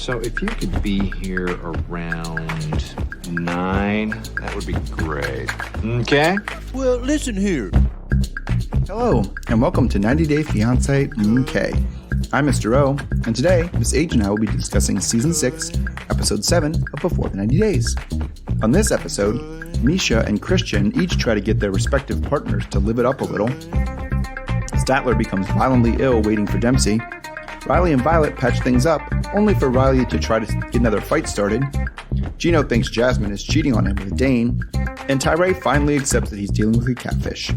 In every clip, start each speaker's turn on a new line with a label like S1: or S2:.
S1: So if you could be here around 9, that would be great. Okay?
S2: Well, listen here.
S3: Hello, and welcome to 90 Day Fiancé UK. I'm Mr. O, and today, Miss H and I will be discussing Season 6, Episode 7 of Before the 90 Days. On this episode, Meisha and Christian each try to get their respective partners to live it up a little. Statler becomes violently ill waiting for Dempsey. Riley and Violet patch things up, only for Riley to try to get another fight started. Gino thinks Jasmine is cheating on him with Dane, and Tyray finally accepts that he's dealing with a catfish.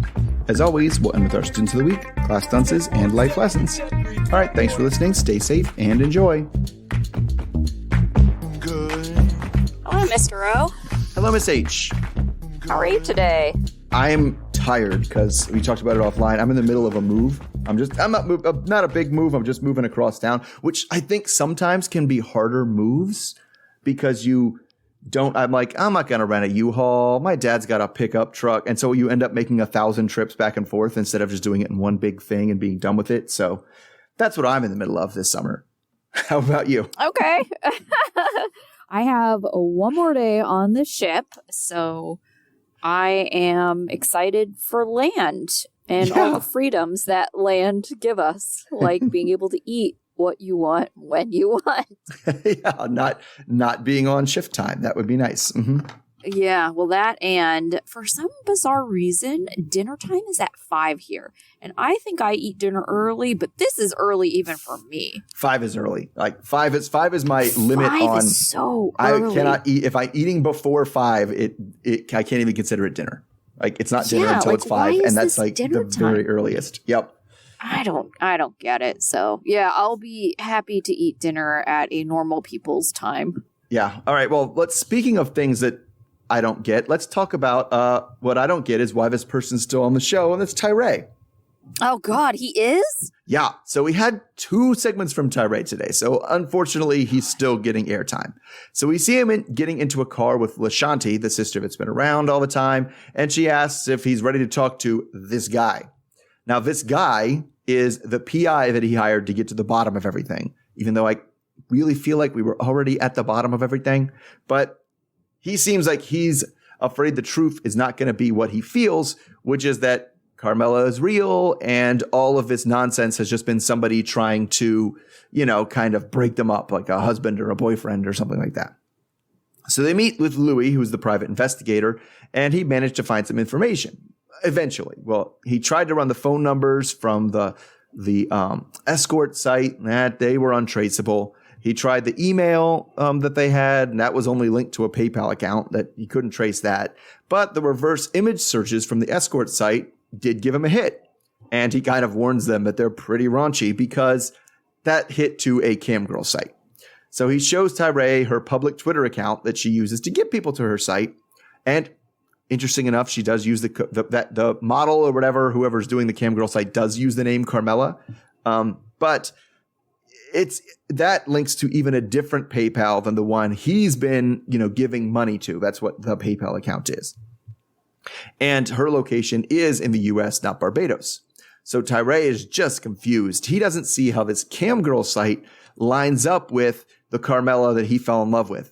S3: As always, we'll end with our Students of the Week, class dunces, and life lessons. Alright, thanks for listening, stay safe, and enjoy.
S4: Hello, Mr. O.
S3: Hello, Miss H.
S4: How are you today?
S3: I'm tired because we talked about it offline. I'm in the middle of a move. I'm not a big move. I'm just moving across town, which I think sometimes can be harder moves because I'm like, I'm not going to rent a U-Haul. My dad's got a pickup truck. And so you end up making 1,000 trips back and forth instead of just doing it in one big thing and being done with it. So that's what I'm in the middle of this summer. How about you?
S4: Okay. I have one more day on the ship, so I am excited for land and all the freedoms that land give us, like being able to eat what you want when you want.
S3: Yeah, not being on shift time. That would be nice. Mm-hmm.
S4: Yeah, well, that, and for some bizarre reason, dinner time is at 5 here. And I think I eat dinner early, but this is early even for me.
S3: 5 is early. Like 5 is my limit
S4: 5
S3: on.
S4: Is so early.
S3: I cannot eat if I'm eating before 5. I can't even consider it dinner. Like it's not dinner until it's 5, and that's like the very earliest. Yep.
S4: I don't get it. So yeah, I'll be happy to eat dinner at a normal people's time.
S3: Yeah. All right. Well, speaking of things that I don't get, let's talk about what I don't get is why this person's still on the show, and that's Tyray.
S4: Oh God, he is?
S3: Yeah. So we had 2 segments from Tyray today. So unfortunately, he's still getting airtime. So we see him getting into a car with LaShanti, the sister that's been around all the time. And she asks if he's ready to talk to this guy. Now, this guy is the PI that he hired to get to the bottom of everything, even though I really feel like we were already at the bottom of everything. But he seems like he's afraid the truth is not going to be what he feels, which is that Carmella is real, and all of this nonsense has just been somebody trying to, kind of break them up, like a husband or a boyfriend or something like that. So they meet with Louis, who's the private investigator, and he managed to find some information eventually. Well, he tried to run the phone numbers from the escort site, that they were untraceable. He tried the email that they had, and that was only linked to a PayPal account that he couldn't trace that. But the reverse image searches from the escort site did give him a hit. And he kind of warns them that they're pretty raunchy because that hit to a camgirl site. So he shows Tyray her public Twitter account that she uses to get people to her site. And interesting enough, she does use the model or whatever, whoever's doing the camgirl site does use the name Carmella. But that links to even a different PayPal than the one he's been, giving money to. That's what the PayPal account is. And her location is in the US, not Barbados. So Tyray is just confused. He doesn't see how this camgirl site lines up with the Carmella that he fell in love with.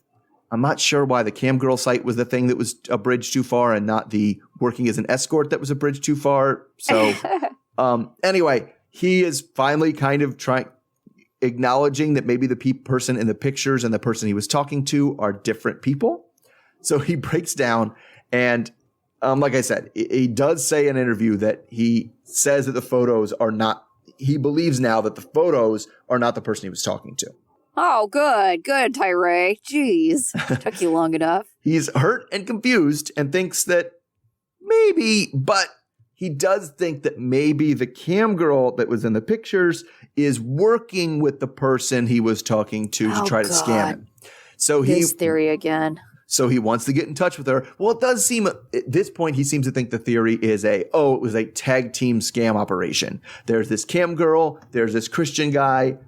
S3: I'm not sure why the camgirl site was the thing that was a bridge too far and not the working as an escort that was a bridge too far. So anyway, he is finally kind of acknowledging that maybe the person in the pictures and the person he was talking to are different people. So he breaks down and like I said, he does say in an interview that he says that the photos are not, he believes now that the photos are not the person he was talking to.
S4: Oh, good, Tyray. Jeez, took you long enough.
S3: He's hurt and confused and thinks that maybe, but he does think that maybe the cam girl that was in the pictures is working with the person he was talking to try to scam him. So
S4: his theory again.
S3: So he wants to get in touch with her. Well, it does seem at this point, he seems to think the theory is it was a tag team scam operation. There's this cam girl. There's this Christian guy.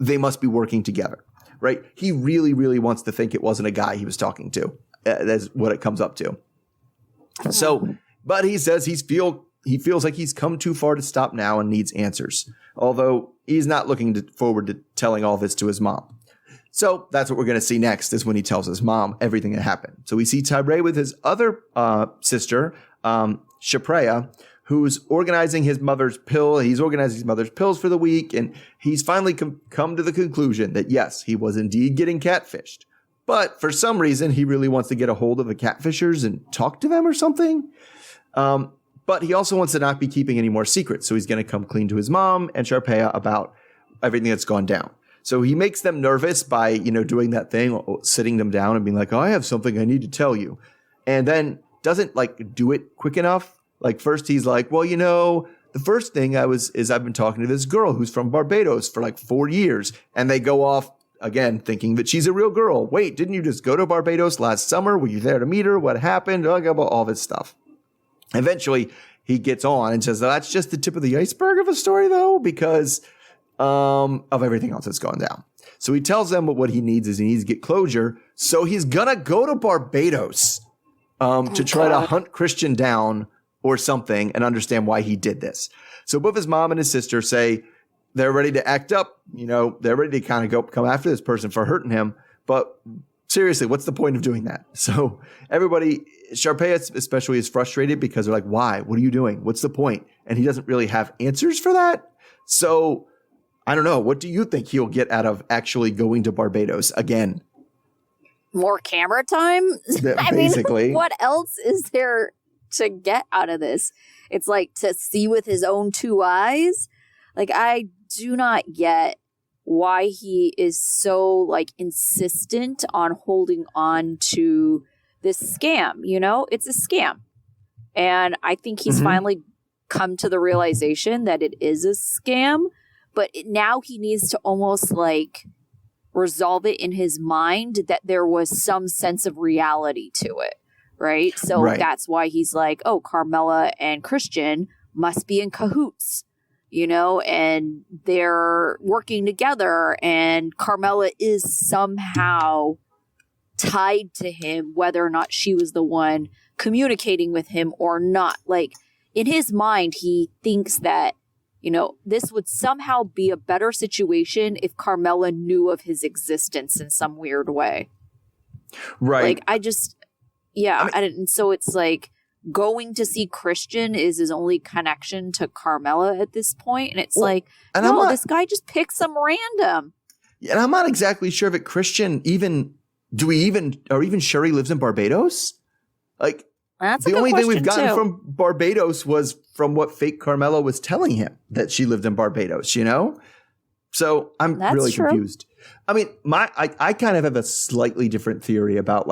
S3: They must be working together, right? He really, really wants to think it wasn't a guy he was talking to. That's what it comes up to. So, but he says he feels like he's come too far to stop now and needs answers. Although he's not looking forward to telling all this to his mom. So that's what we're going to see next is when he tells his mom everything that happened. So we see Tyray with his other sister, Shaprea, who's organizing his mother's pill. He's organizing his mother's pills for the week. And he's finally come to the conclusion that, yes, he was indeed getting catfished. But for some reason, he really wants to get a hold of the catfishers and talk to them or something. But he also wants to not be keeping any more secrets. So he's going to come clean to his mom and Sharpea about everything that's gone down. So he makes them nervous by, doing that thing, sitting them down and being like, oh, I have something I need to tell you. And then doesn't do it quick enough. Like first he's like, well, the first thing I've been talking to this girl who's from Barbados for 4 years. And they go off again thinking that she's a real girl. Wait, didn't you just go to Barbados last summer? Were you there to meet her? What happened? All this stuff. Eventually he gets on and says, that's just the tip of the iceberg of a story though, because of everything else that's gone down. So he tells them what he needs is he needs to get closure. So he's gonna go to Barbados to try to hunt Christian down or something and understand why he did this. So both his mom and his sister say they're ready to act up. They're ready to kind of come after this person for hurting him. But seriously, what's the point of doing that? So everybody, Sharpea especially, is frustrated because they're like, why? What are you doing? What's the point? And he doesn't really have answers for that. So I don't know. What do you think he'll get out of actually going to Barbados again?
S4: More camera time?
S3: Basically.
S4: What else is there to get out of this? It's like to see with his own two eyes. I do not get why he is so insistent on holding on to this scam. It's a scam. And I think he's finally come to the realization that it is a scam, but now he needs to almost resolve it in his mind that there was some sense of reality to it. Right. So that's why he's like, oh, Carmella and Christian must be in cahoots, and they're working together. And Carmella is somehow tied to him, whether or not she was the one communicating with him or not. In his mind, he thinks that, this would somehow be a better situation if Carmella knew of his existence in some weird way.
S3: Right.
S4: And so it's going to see Christian is his only connection to Carmella at this point. And it's this guy just picked some random.
S3: And I'm not exactly sure if Christian even sure he lives in Barbados?
S4: That's
S3: the only thing we've gotten from Barbados was from what fake Carmella was telling him that she lived in Barbados, So I'm really confused. I mean, I kind of have a slightly different theory about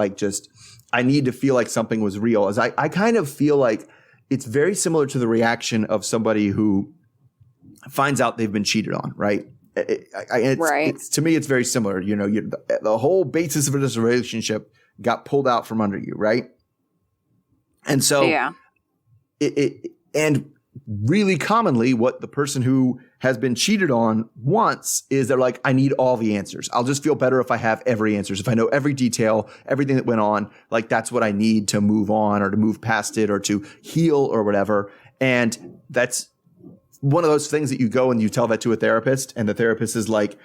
S3: I need to feel like something was real. As I kind of feel like it's very similar to the reaction of somebody who finds out they've been cheated on, right? To me, it's very similar. The whole basis of this relationship got pulled out from under you, right? And so, and really commonly, what the person who has been cheated on wants is they're like, I need all the answers. I'll just feel better if I have every answers. If I know every detail, everything that went on, that's what I need to move on or to move past it or to heal or whatever. And that's one of those things that you go and you tell that to a therapist and the therapist is like,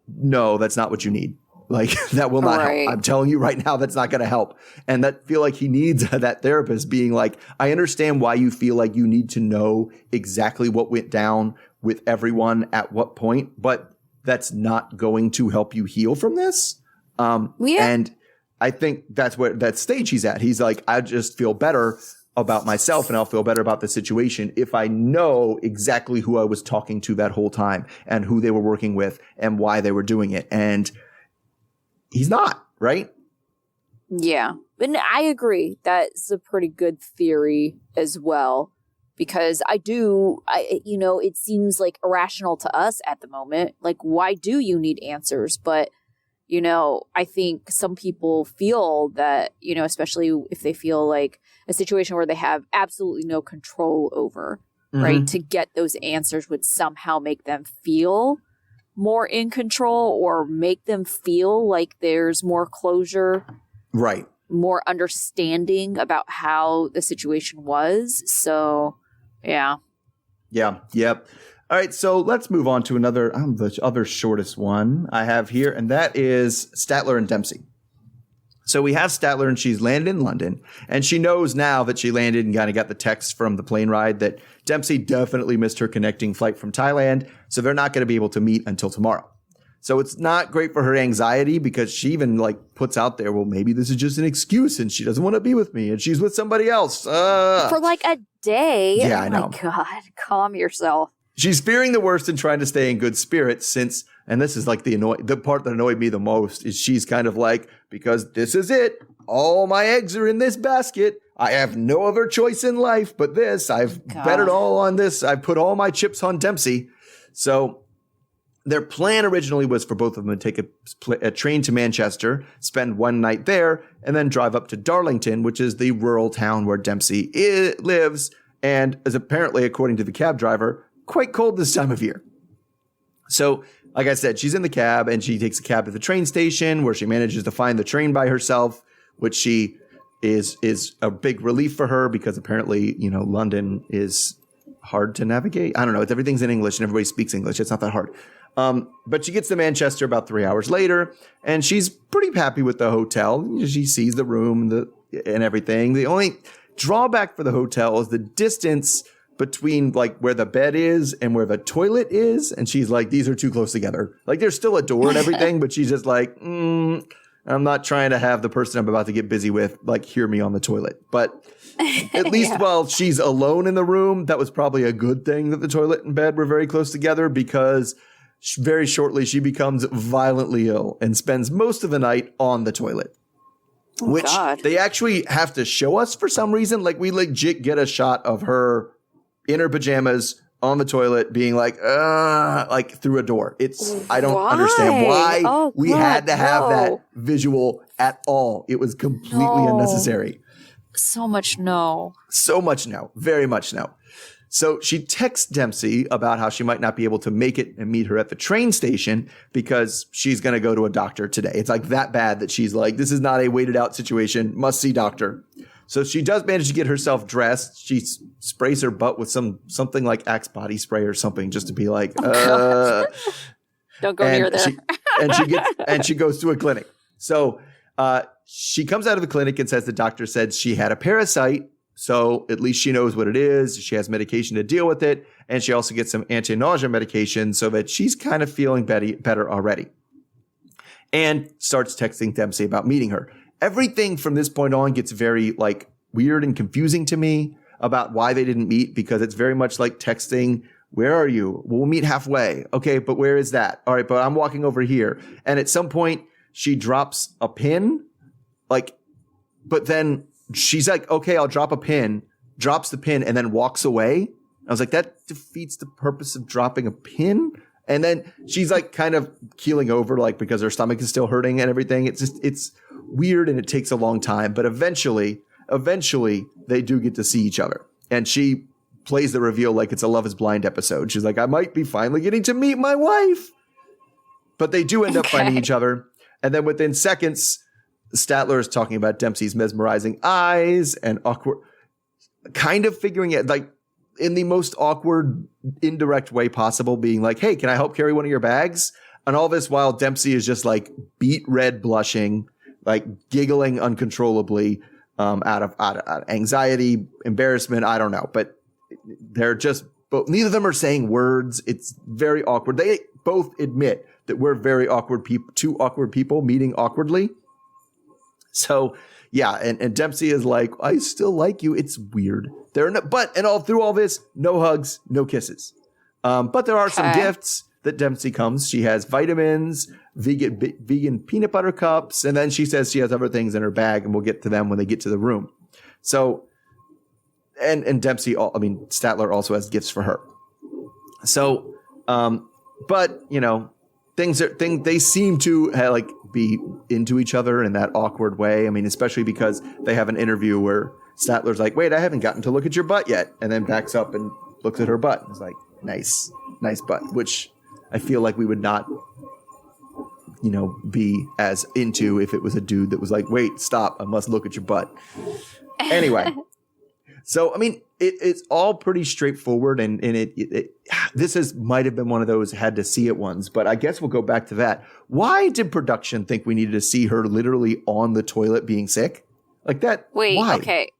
S3: no, that's not what you need. That will not help. I'm telling you right now, that's not going to help. And that feel like he needs that therapist being like, I understand why you feel like you need to know exactly what went down with everyone at what point, but that's not going to help you heal from this. And I think that's where that stage he's at. He's like, I just feel better about myself and I'll feel better about the situation if I know exactly who I was talking to that whole time and who they were working with and why they were doing it. And he's not, right?
S4: Yeah. And I agree. That's a pretty good theory as well. Because it seems irrational to us at the moment. Why do you need answers? But, I think some people feel that, especially if they feel like a situation where they have absolutely no control over, right? To get those answers would somehow make them feel more in control or make them feel like there's more closure.
S3: Right.
S4: More understanding about how the situation was. So, yeah.
S3: Yeah. Yep. All right, so let's move on to the other shortest one I have here, and that is Statler and Dempsey. So we have Statler, and she's landed in London, and she knows now that she landed and kind of got the text from the plane ride that Dempsey definitely missed her connecting flight from Thailand, so they're not going to be able to meet until tomorrow. So it's not great for her anxiety because she even puts out there, well, maybe this is just an excuse and she doesn't want to be with me and she's with somebody else.
S4: For a day.
S3: Yeah, I
S4: oh
S3: know.
S4: My God, calm yourself.
S3: She's fearing the worst and trying to stay in good spirits since, and this is the part that annoyed me the most, is she's kind of because this is it. All my eggs are in this basket. I have no other choice in life but this. I've bet it all on this. I put all my chips on Dempsey. So their plan originally was for both of them to take a train to Manchester, spend one night there, and then drive up to Darlington, which is the rural town where Dempsey lives and is apparently, according to the cab driver, quite cold this time of year. So, like I said, she's in the cab and she takes a cab to the train station where she manages to find the train by herself, which she is a big relief for her because apparently, London is hard to navigate. I don't know. Everything's in English and everybody speaks English. It's not that hard. But she gets to Manchester about 3 hours later, and she's pretty happy with the hotel. She sees the room and everything. The only drawback for the hotel is the distance between where the bed is and where the toilet is. And she's like, these are too close together. There's still a door and everything, but she's just I'm not trying to have the person I'm about to get busy with, hear me on the toilet. But at least while she's alone in the room, that was probably a good thing that the toilet and bed were very close together because very shortly she becomes violently ill and spends most of the night on the toilet. Which they actually have to show us for some reason. We legit get a shot of her in her pajamas on the toilet being through a door. I don't understand why we had to have that visual at all. It was completely unnecessary.
S4: So much no.
S3: So much no. Very much no. So she texts Dempsey about how she might not be able to make it and meet her at the train station because she's going to go to a doctor today. It's that bad that she's this is not a waited out situation. Must see doctor. So she does manage to get herself dressed. She sprays her butt with something like Axe body spray or something just to be
S4: Don't go near there.
S3: She goes to a clinic. So she comes out of the clinic and says the doctor said she had a parasite. So at least she knows what it is. She has medication to deal with it. And she also gets some anti-nausea medication so that she's kind of feeling better already. And starts texting Dempsey about meeting her. Everything from this point on gets very weird and confusing to me about why they didn't meet because it's very much like texting. Where are you? We'll meet halfway. Okay, but where is that? All right, but I'm walking over here. And at some point she drops a pin. But then she's okay, I'll drop a pin, drops the pin, and then walks away. I was that defeats the purpose of dropping a pin. And then she's kind of keeling over, because her stomach is still hurting and everything. It's weird and it takes a long time. But eventually they do get to see each other. And she plays the reveal like it's a Love is Blind episode. She's I might be finally getting to meet my wife. But they do end up finding each other. And then within seconds, Statler is talking about Dempsey's mesmerizing eyes and awkward, kind of figuring it in the most awkward, indirect way possible, being hey, can I help carry one of your bags? And all this while Dempsey is just beet red blushing, giggling uncontrollably out of anxiety, embarrassment. I don't know, but they're just neither of them are saying words. It's very awkward. They both admit that we're very awkward people, two awkward people meeting awkwardly. So yeah, and Dempsey is I still like you. It's weird. Through all this, no hugs, no kisses. But there are some gifts that Dempsey comes. She has vitamins, vegan peanut butter cups, and then she says she has other things in her bag, and we'll get to them when they get to the room. So, and Dempsey, Statler also has gifts for her. So, but they seem to be into each other in that awkward way. Especially because they have an interview where Statler's wait, I haven't gotten to look at your butt yet. And then backs up and looks at her butt. It's nice butt, which I feel we would not, be as into if it was a dude that was wait, stop, I must look at your butt. Anyway. So, it's all pretty straightforward, and this might have been one of those had to see it ones, but I guess we'll go back to that. Why did production think we needed to see her literally on the toilet being sick? Like that?
S4: Wait,
S3: why?
S4: okay.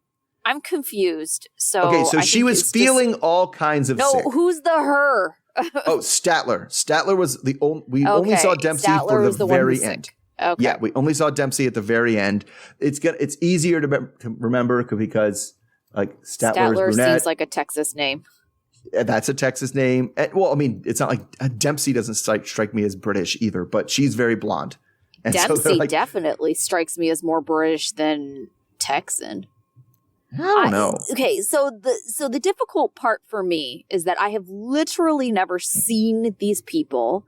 S4: I'm confused. So
S3: she was feeling all kinds of sick.
S4: No, who's the her?
S3: Statler. Statler was the only. We only saw Dempsey for the very end.
S4: Okay.
S3: Yeah, we only saw Dempsey at the very end. It's easier to remember because like Statler
S4: seems like a Texas name.
S3: That's a Texas name. Well, I mean, it's not like Dempsey doesn't strike me as British either, but she's very blonde. And
S4: Dempsey definitely strikes me as more British than Texan.
S3: I don't know.
S4: Okay, so the difficult part for me is that I have literally never seen these people.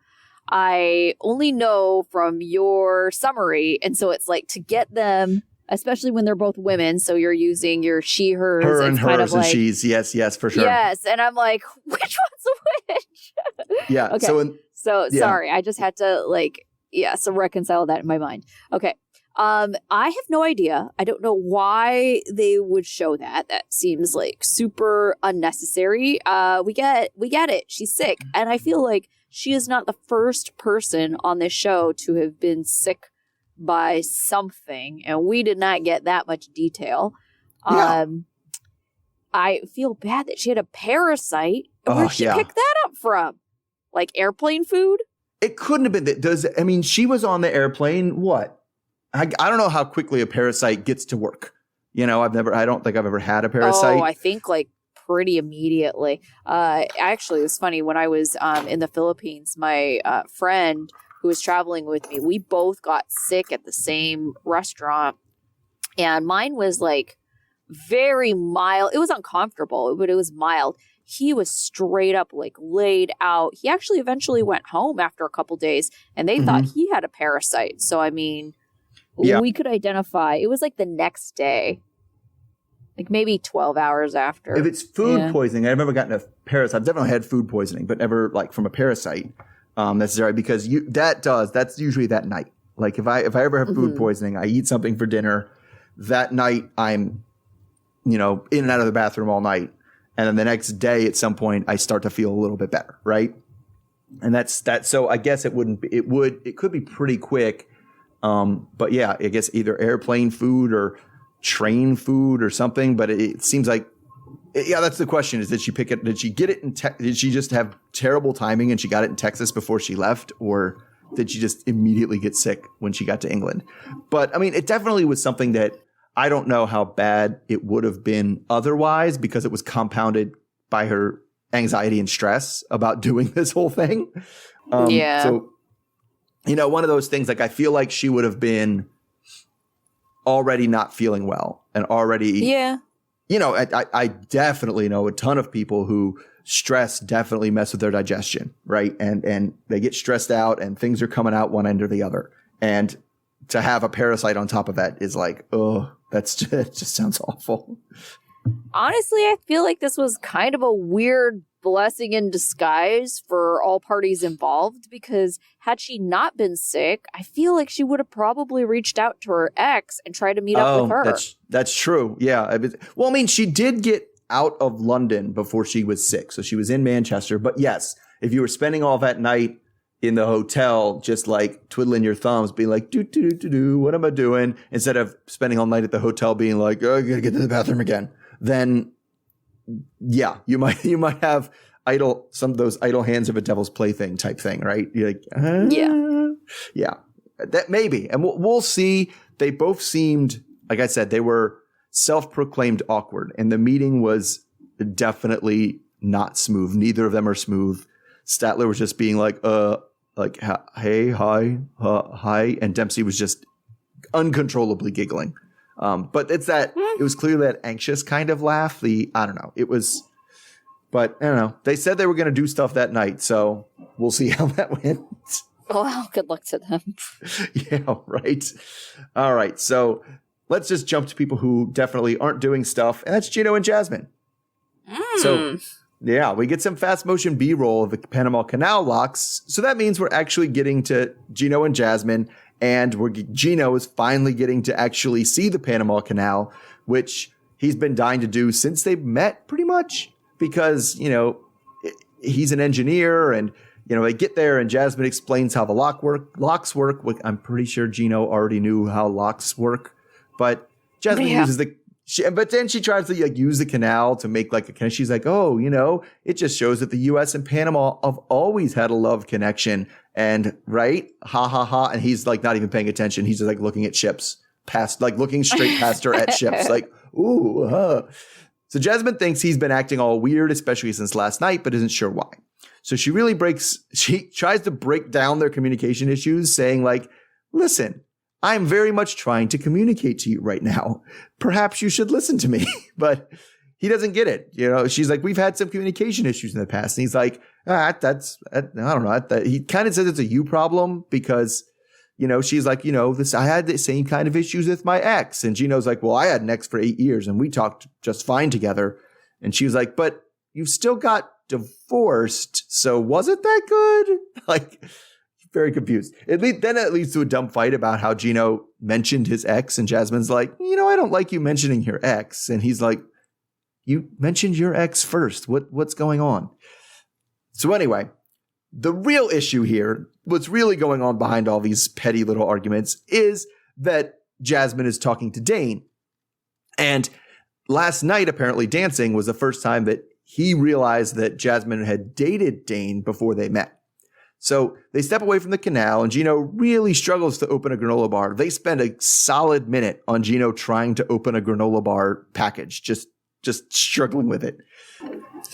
S4: I only know from your summary, and so it's like to get them, especially when they're both women. So you're using your she, hers,
S3: her and
S4: kind
S3: hers
S4: of like,
S3: and she's. Yes, for sure.
S4: Yes, and I'm like, which one's which?
S3: Yeah.
S4: Okay. Sorry, I just had to so reconcile that in my mind. Okay. I have no idea. I don't know why they would show that. That seems like super unnecessary. We get it. She's sick, and I feel like she is not the first person on this show to have been sick by something, and we did not get that much detail.
S3: Yeah.
S4: I feel bad that she had a parasite. Where'd she pick that up from? Like airplane food?
S3: It couldn't have been. She was on the airplane. What? I don't know how quickly a parasite gets to work. I don't think I've ever had a parasite.
S4: Oh, I think pretty immediately. Actually, it was funny when I was in the Philippines, my friend who was traveling with me, we both got sick at the same restaurant, and mine was very mild. It was uncomfortable, but it was mild. He was straight up laid out. He actually eventually went home after a couple days, and they thought he had a parasite. So we could identify. It was the next day. Maybe 12 hours after.
S3: If it's food poisoning, I've never gotten a parasite. I've definitely had food poisoning, but never from a parasite necessarily, because that's usually that night. If I ever have food poisoning, I eat something for dinner. That night I'm, in and out of the bathroom all night. And then the next day at some point I start to feel a little bit better. Right. And that's that. So I guess it could be pretty quick. But yeah, I guess either airplane food or train food or something, but it seems that's the question, is did she pick it? Did she get it did she just have terrible timing and she got it in Texas before she left, or did she just immediately get sick when she got to England? But it definitely was something that I don't know how bad it would have been otherwise, because it was compounded by her anxiety and stress about doing this whole thing. So, one of those things, I feel like she would have been already not feeling well and already, I definitely know a ton of people who stress definitely mess with their digestion, right? And they get stressed out and things are coming out one end or the other. And to have a parasite on top of that is it just sounds awful.
S4: Honestly, I feel like this was kind of a weird blessing in disguise for all parties involved, because had she not been sick, I feel like she would have probably reached out to her ex and tried to meet up with her.
S3: That's true. Yeah. She did get out of London before she was sick. So she was in Manchester. But yes, if you were spending all that night in the hotel, just twiddling your thumbs, being do, what am I doing? Instead of spending all night at the hotel being I gotta get to the bathroom again. Then yeah, you might have some of those idle hands of a devil's plaything type thing, right? You're yeah, that maybe, and we'll see. They both seemed, like I said, they were self-proclaimed awkward, and the meeting was definitely not smooth. Neither of them are smooth. Statler was just being hey, hi, and Dempsey was just uncontrollably giggling. But it was clearly that anxious kind of laugh. I don't know. It was, but I don't know. They said they were going to do stuff that night, so we'll see how that went.
S4: Well, good luck to them.
S3: Yeah, right. All right. So let's just jump to people who definitely aren't doing stuff, and that's Gino and Jasmine. So yeah, we get some fast motion B-roll of the Panama Canal locks. So that means we're actually getting to Gino and Jasmine, and Gino is finally getting to actually see the Panama Canal, which he's been dying to do since they've met pretty much because, he's an engineer and, they get there and Jasmine explains how the locks work. I'm pretty sure Gino already knew how locks work, but Jasmine uses but then she tries to use the canal to make a connection. She's like, oh, it just shows that the U.S. and Panama have always had a love connection. And right, ha ha ha. And he's not even paying attention. He's just looking at ships looking straight past her at ships. Ooh, huh. So Jasmine thinks he's been acting all weird, especially since last night, but isn't sure why. So she tries to break down their communication issues, saying listen, I'm very much trying to communicate to you right now. Perhaps you should listen to me. But he doesn't get it. She's like, we've had some communication issues in the past. And he's like, I don't know. He kind of says it's a you problem because, she's like, I had the same kind of issues with my ex. And Gino's like, well, I had an ex for 8 years and we talked just fine together. And she was like, but you still got divorced. So was it that good? Very confused. Then it leads to a dumb fight about how Gino mentioned his ex, and Jasmine's like, I don't like you mentioning your ex. And he's like, you mentioned your ex first. What's going on? So anyway, the real issue here, what's really going on behind all these petty little arguments is that Jasmine is talking to Dane. And last night, apparently dancing was the first time that he realized that Jasmine had dated Dane before they met. So they step away from the canal and Gino really struggles to open a granola bar. They spend a solid minute on Gino trying to open a granola bar package, just struggling with it.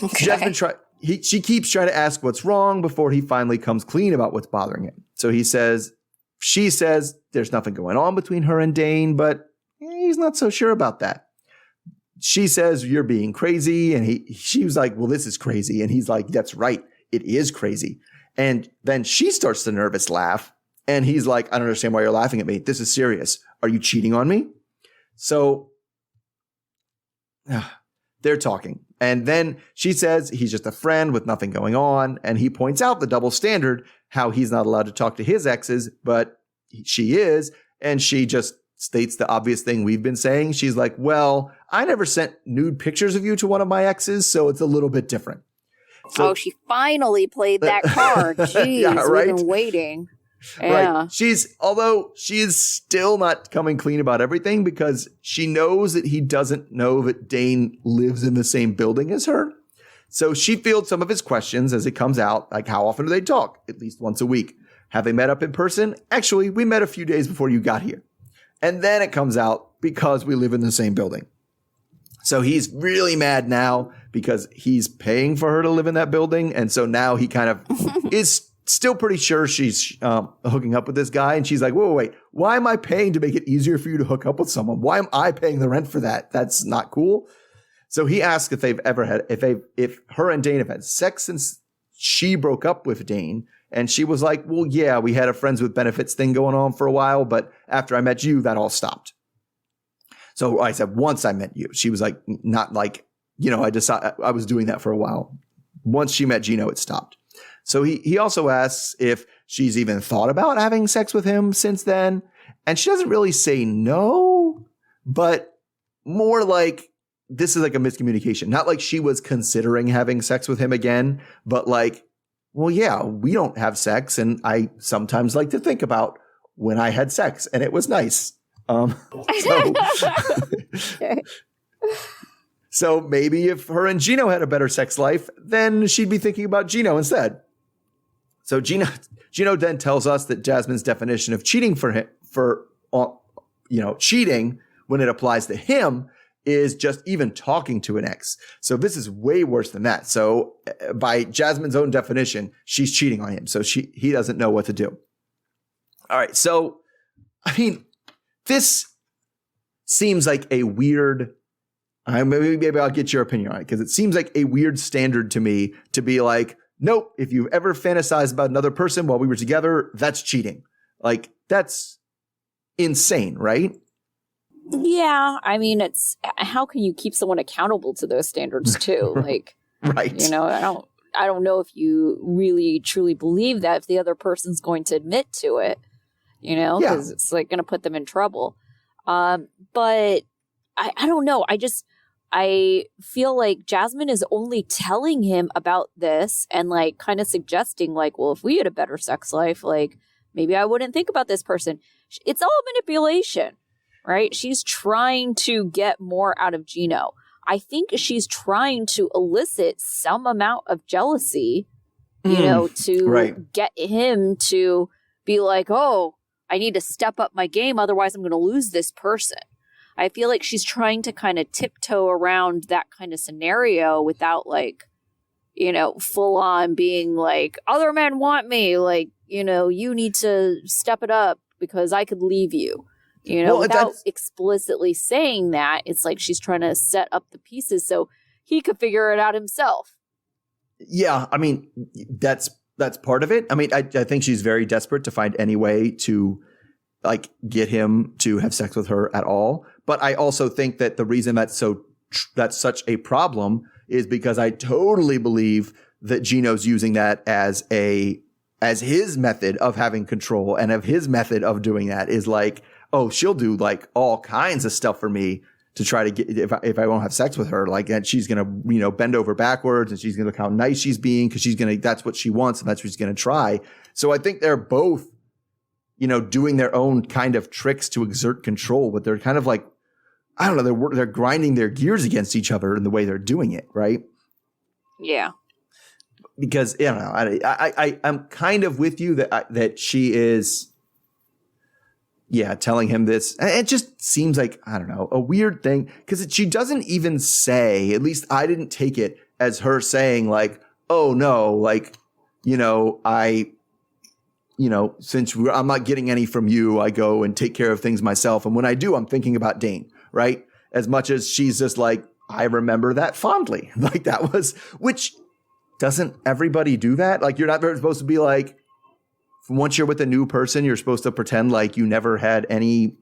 S3: Okay. Jasmine she keeps trying to ask what's wrong before he finally comes clean about what's bothering him. So she says there's nothing going on between her and Dane, but he's not so sure about that. She says, you're being crazy. And she was like, well, this is crazy. And he's like, that's right. It is crazy. And then she starts to nervous laugh. And he's like, I don't understand why you're laughing at me. This is serious. Are you cheating on me? So they're talking. And then she says he's just a friend with nothing going on. And he points out the double standard, how he's not allowed to talk to his exes, but she is. And she just states the obvious thing we've been saying. She's like, well, I never sent nude pictures of you to one of my exes, so it's a little bit different. So,
S4: she finally played that card. Jeez, yeah, right? We've been waiting. Yeah.
S3: Right. Although she is still not coming clean about everything because she knows that he doesn't know that Dane lives in the same building as her. So she fields some of his questions as it comes out, like how often do they talk? At least once a week. Have they met up in person? Actually, we met a few days before you got here. And then it comes out because we live in the same building. So he's really mad now because he's paying for her to live in that building. And so now he kind of is still pretty sure she's hooking up with this guy. And she's like, wait, why am I paying to make it easier for you to hook up with someone? Why am I paying the rent for that? That's not cool. So he asks if they've ever had, if her and Dane have had sex since she broke up with Dane. And she was like, well, yeah, we had a friends with benefits thing going on for a while. But after I met you, that all stopped. So I said, once I met you. She was like, not like, I was doing that for a while. Once she met Gino, it stopped. So he also asks if she's even thought about having sex with him since then. And she doesn't really say no, but more like this is like a miscommunication. Not like she was considering having sex with him again, but like, well, yeah, we don't have sex. And I sometimes like to think about when I had sex and it was nice. So maybe if her and Gino had a better sex life, then she'd be thinking about Gino instead. So Gino then tells us that Jasmine's definition of cheating cheating when it applies to him is just even talking to an ex. So this is way worse than that. So by Jasmine's own definition, she's cheating on him. So he doesn't know what to do. All right. So, I mean, this seems like a weird, maybe I'll get your opinion on it, because it seems like a weird standard to me to be like, nope, if you've ever fantasized about another person while we were together, that's cheating. Like, that's insane, right?
S4: Yeah, I mean, how can you keep someone accountable to those standards too? Like,
S3: right.
S4: I don't know if you really truly believe that if the other person's going to admit to it, because it's like going to put them in trouble. But I don't know. I feel like Jasmine is only telling him about this and like kind of suggesting like, well, if we had a better sex life, like maybe I wouldn't think about this person. It's all manipulation, right? She's trying to get more out of Gino. I think she's trying to elicit some amount of jealousy, you know, to get him to be like, oh, I need to step up my game. Otherwise, I'm going to lose this person. I feel like she's trying to kind of tiptoe around that kind of scenario without like, you know, full on being like, other men want me. Like, you know, you need to step it up because I could leave you. You know, without explicitly saying that, it's like she's trying to set up the pieces so he could figure it out himself.
S3: Yeah, I mean, that's part of it. I mean, I think she's very desperate to find any way to like get him to have sex with her at all. But I also think that the reason that's such a problem is because I totally believe that Gino's using that as his method of having control, and of his method of doing that is like, oh, she'll do like all kinds of stuff for me to try to get, if I won't have sex with her, like, and she's going to, you know, bend over backwards and she's going to look how nice she's being because that's what she wants and that's what she's going to try. So I think they're both, you know, doing their own kind of tricks to exert control, but they're kind of like, I don't know, they're grinding their gears against each other in the way they're doing it. Right.
S4: Yeah.
S3: Because, you know, I'm kind of with you that she is, telling him this. It just seems like, I don't know, a weird thing because she doesn't even say, at least I didn't take it as her saying like, oh no, like, you know, since I'm not getting any from you, I go and take care of things myself. And when I do, I'm thinking about Dane, right? As much as she's just like, I remember that fondly. Like that was, which doesn't everybody do that? Like you're not supposed to be like, once you're with a new person, you're supposed to pretend like you never had any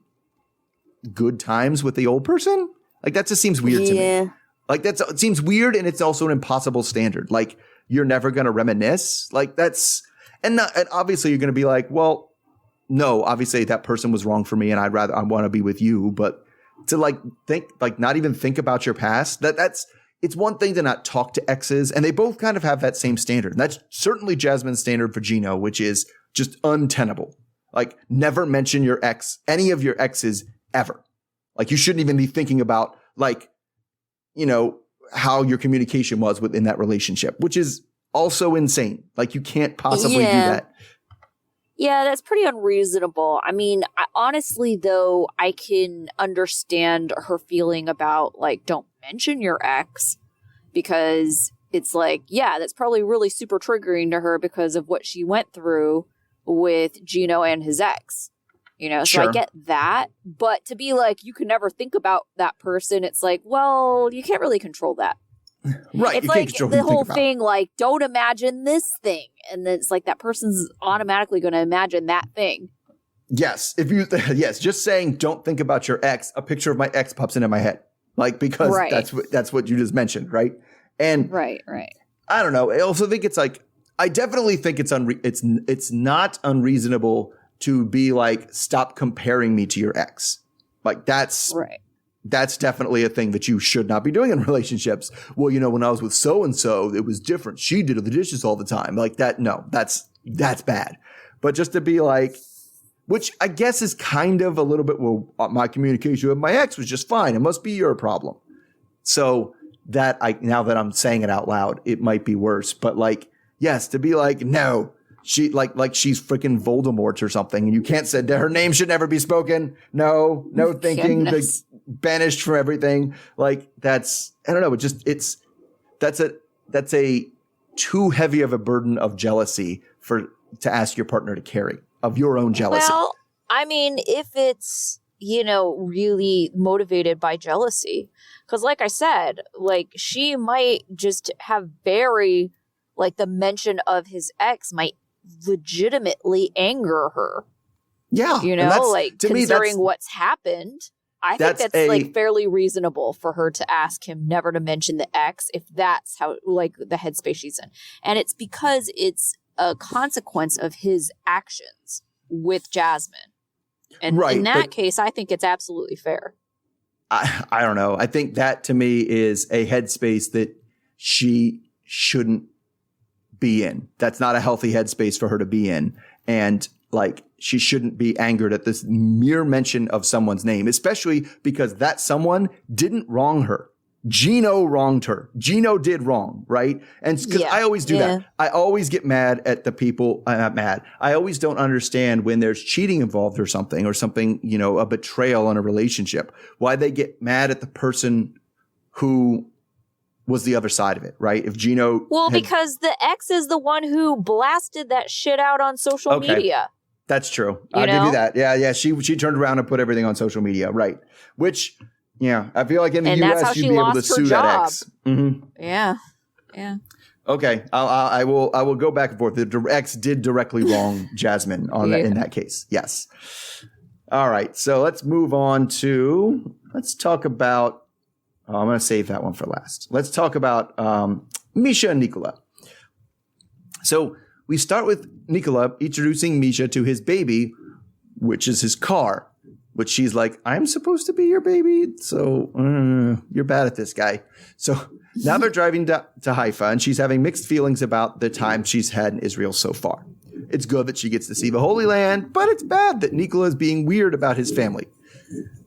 S3: good times with the old person. Like that just seems weird to me. Like it seems weird, and it's also an impossible standard. Like you're never going to reminisce. Like that's, and obviously you're going to be like, well, no, obviously that person was wrong for me, and I want to be with you. But to like think, like not even think about your past. It's one thing to not talk to exes, and they both kind of have that same standard. And that's certainly Jasmine's standard for Gino, which is just untenable. Like never mention your ex, any of your exes ever. Like you shouldn't even be thinking about like, you know, how your communication was within that relationship, which is also insane. Like you can't possibly do that.
S4: Yeah, that's pretty unreasonable. I mean, honestly, though, I can understand her feeling about like, don't mention your ex, because it's like, yeah, that's probably really super triggering to her because of what she went through with Gino and his ex, you know, so I get that. But to be like, you can never think about that person, it's like, well, you can't really control that.
S3: Right.
S4: It's like the whole thing, like, don't imagine this thing. And then it's like that person's automatically going to imagine that thing.
S3: Yes. Just saying, don't think about your ex, a picture of my ex pops into my head. Like, because that's what you just mentioned. Right. And
S4: right.
S3: I don't know. I also think it's like, I definitely think it's not unreasonable to be like, stop comparing me to your ex. Like that's definitely a thing that you should not be doing in relationships. Well, you know, when I was with so-and-so, it was different. She did the dishes all the time. Like that. No, that's bad. But just to be like, which I guess is kind of a little bit, well, my communication with my ex was just fine. It must be your problem. So that now that I'm saying it out loud, it might be worse. But like, yes, to be like, no, she like she's freaking Voldemort or something, and you can't say that her name should never be spoken. No thinking, like, banished from everything. Like that's, I don't know. That's a too heavy of a burden of jealousy to ask your partner to carry, of your own jealousy.
S4: Well, I mean, if it's, you know, really motivated by jealousy, because like I said, like she might just have like the mention of his ex might legitimately anger her.
S3: Yeah.
S4: You know, like considering what's happened, I think that's like fairly reasonable for her to ask him never to mention the ex if that's how, like, the headspace she's in. And it's because it's a consequence of his actions with Jasmine. And in that case, I think it's absolutely fair.
S3: I don't know. I think that to me is a headspace that she shouldn't be in. That's not a healthy headspace for her to be in. And like, she shouldn't be angered at this mere mention of someone's name, especially because that someone didn't wrong her. Gino wronged her. Gino did wrong, right? And because I always do that. I always get mad at the people. I'm not mad. I always don't understand when there's cheating involved or something, you know, a betrayal in a relationship, why they get mad at the person who was the other side of it, right? If Gino.
S4: Well, because the ex is the one who blasted that shit out on social media.
S3: That's true. I'll give you that. Yeah. She turned around and put everything on social media, right? Which. Yeah, I feel like in the U.S. you'd be able to sue that ex. Mm-hmm.
S4: Yeah.
S3: Okay, I will go back and forth. The ex did directly wrong Jasmine in that case. Yes. All right, so let's move on to let's talk about. I'm going to save that one for last. Let's talk about Meisha and Nicola. So we start with Nicola introducing Meisha to his baby, which is his car. Which she's like, I'm supposed to be your baby, so you're bad at this, guy. So now they're driving to Haifa, and she's having mixed feelings about the time she's had in Israel so far. It's good that she gets to see the Holy Land, but it's bad that Nicola is being weird about his family.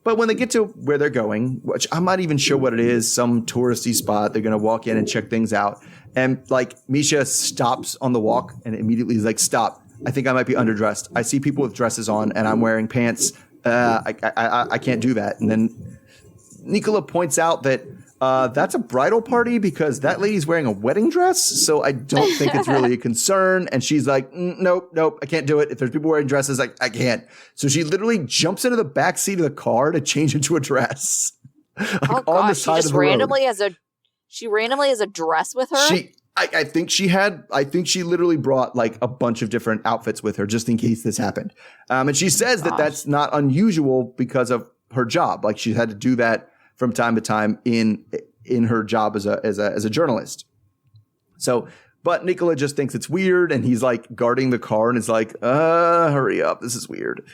S3: But when they get to where they're going, which I'm not even sure what it is, some touristy spot, they're going to walk in and check things out. And like Meisha stops on the walk and immediately is like, stop. I think I might be underdressed. I see people with dresses on, and I'm wearing pants. I can't do that. And then Nicola points out that that's a bridal party because that lady's wearing a wedding dress. So I don't think it's really a concern. And she's like, nope, I can't do it. If there's people wearing dresses, I can't. So she literally jumps into the back seat of the car to change into a dress. On the side of the road.
S4: She randomly has a dress with her?
S3: I think she literally brought like a bunch of different outfits with her just in case this happened. And she says that that's not unusual because of her job. Like she had to do that from time to time in her job as a journalist. So, but Nicola just thinks it's weird, and he's like guarding the car and is like, hurry up. This is weird.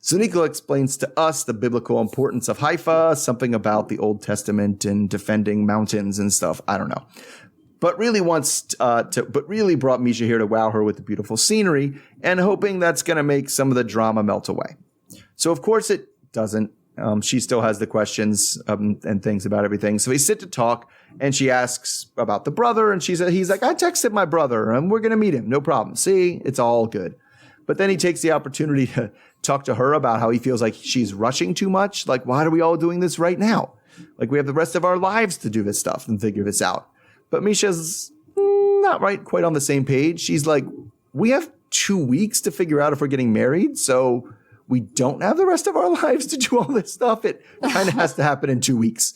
S3: So Nicola explains to us the biblical importance of Haifa, something about the Old Testament and defending mountains and stuff. I don't know. But really brought Meisha here to wow her with the beautiful scenery and hoping that's going to make some of the drama melt away. So, of course, it doesn't. She still has the questions and things about everything. So they sit to talk, and she asks about the brother, and he's like, I texted my brother, and we're going to meet him. No problem. See, it's all good. But then he takes the opportunity to talk to her about how he feels like she's rushing too much. Like, why are we all doing this right now? Like, we have the rest of our lives to do this stuff and figure this out. But Meisha's not quite on the same page. She's like, we have 2 weeks to figure out if we're getting married, so we don't have the rest of our lives to do all this stuff. It kind of has to happen in 2 weeks.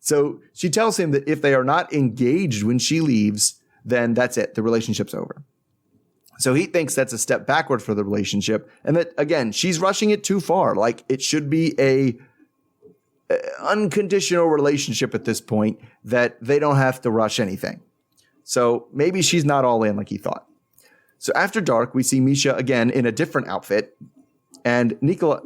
S3: So she tells him that if they are not engaged when she leaves, then that's it. The relationship's over. So he thinks that's a step backward for the relationship. And that, again, she's rushing it too far. Like, it should be a unconditional relationship at this point that they don't have to rush anything. So maybe she's not all in like he thought. So after dark, we see Meisha again in a different outfit, and Nicola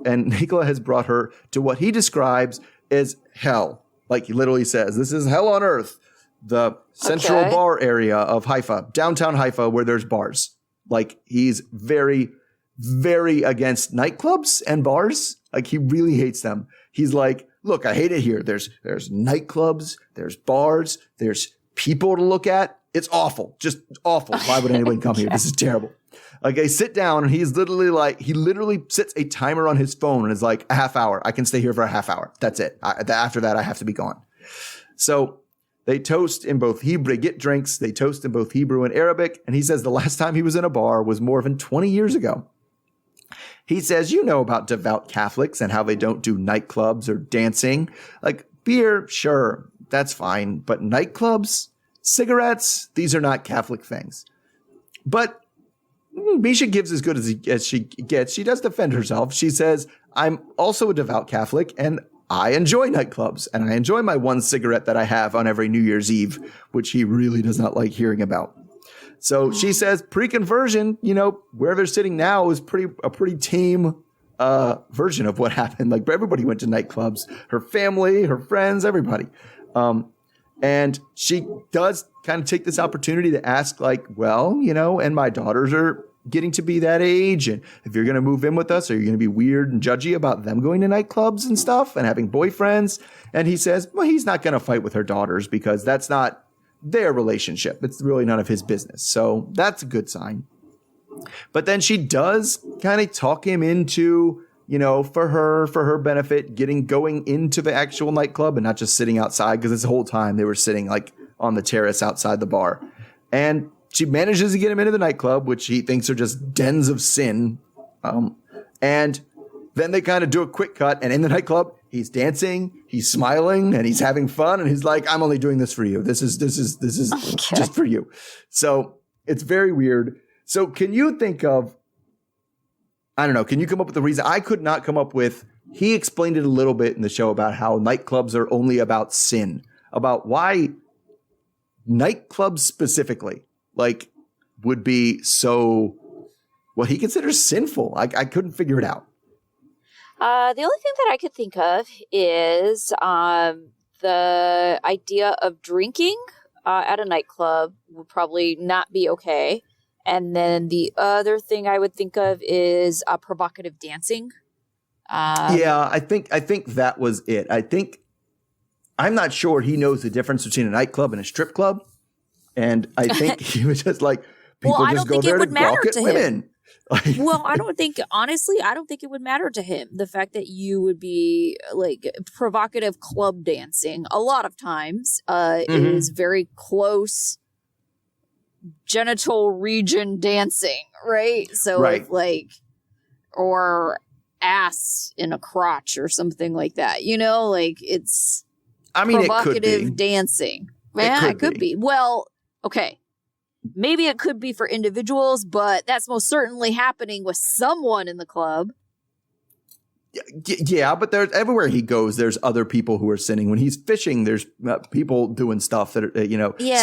S3: has brought her to what he describes as hell. Like he literally says, this is hell on earth, the central bar area of Haifa, downtown Haifa, where there's bars. Like he's very, very against nightclubs and bars. Like he really hates them. He's like, look, I hate it here. There's nightclubs, there's bars, there's people to look at. It's awful, just awful. Why would anyone come here? This is terrible. Like I sit down and he's literally like, he literally sets a timer on his phone and is like, a half hour. I can stay here for a half hour. That's it. After that, I have to be gone. So they toast in both Hebrew. They get drinks. They toast in both Hebrew and Arabic. And he says the last time he was in a bar was more than 20 years ago. He says, you know about devout Catholics and how they don't do nightclubs or dancing. Like beer, sure, that's fine. But nightclubs, cigarettes, these are not Catholic things. But Meisha gives as good as she gets. She does defend herself. She says, I'm also a devout Catholic and I enjoy nightclubs and I enjoy my one cigarette that I have on every New Year's Eve, which he really does not like hearing about. So she says pre-conversion, you know, where they're sitting now is a pretty tame version of what happened. Like everybody went to nightclubs, her family, her friends, everybody. And she does kind of take this opportunity to ask like, well, and my daughters are getting to be that age. And if you're going to move in with us, are you going to be weird and judgy about them going to nightclubs and stuff and having boyfriends? And he says, well, he's not going to fight with her daughters because that's not their relationship. It's really none of his business. So that's a good sign. But then she does kind of talk him into, for her benefit, going into the actual nightclub and not just sitting outside, because this whole time they were sitting like on the terrace outside the bar. And she manages to get him into the nightclub, which he thinks are just dens of sin. And then they kind of do a quick cut, and in the nightclub, he's dancing, he's smiling, and he's having fun, and he's like, "I'm only doing this for you. This is just for you." So it's very weird. So can you think of, I don't know, can you come up with a reason? I could not come up with, he explained it a little bit in the show about how nightclubs are only about sin, about why nightclubs specifically, like, would be so, what he considers sinful. I couldn't figure it out.
S4: The only thing that I could think of is the idea of drinking at a nightclub would probably not be okay. And then the other thing I would think of is provocative dancing.
S3: Yeah, I think that was it. I'm not sure he knows the difference between a nightclub and a strip club. And I think he was just like, people just go there to gawk at women.
S4: Well, I don't think it would matter to him. The fact that you would be like provocative club dancing a lot of times is very close genital region dancing, right? So if, like, or ass in a crotch or something like that, like it's provocative dancing. Yeah, it could be. Well, okay. Maybe it could be for individuals, but that's most certainly happening with someone in the club.
S3: Yeah, but there's everywhere he goes, there's other people who are sinning. When he's fishing, there's people doing stuff that are,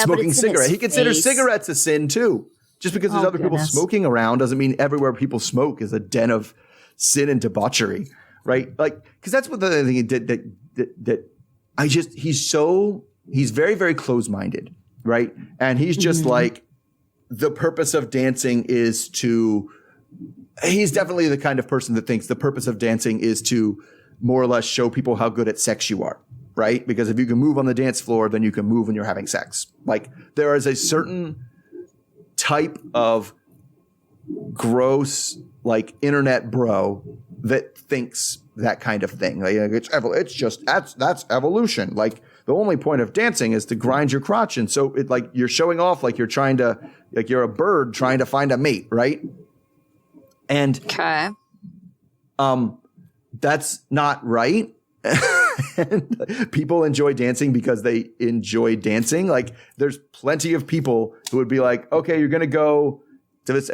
S3: smoking cigarettes. He considers cigarettes a sin too. Just because there's other people smoking around doesn't mean everywhere people smoke is a den of sin and debauchery, right? Like, because that's what the thing he did he's very, very close-minded, right? And he's just like, the purpose of dancing is to, he's definitely the kind of person that thinks the purpose of dancing is to more or less show people how good at sex you are, right? Because if you can move on the dance floor, then you can move when you're having sex. Like, there is a certain type of gross, like, internet bro that thinks that kind of thing. Like, it's just, that's evolution. Like, the only point of dancing is to grind your crotch. And so it, like, you're showing off like you're trying to, like you're a bird trying to find a mate, right? And that's not right. And people enjoy dancing because they enjoy dancing. Like, there's plenty of people who would be like, okay, you're going to go to this,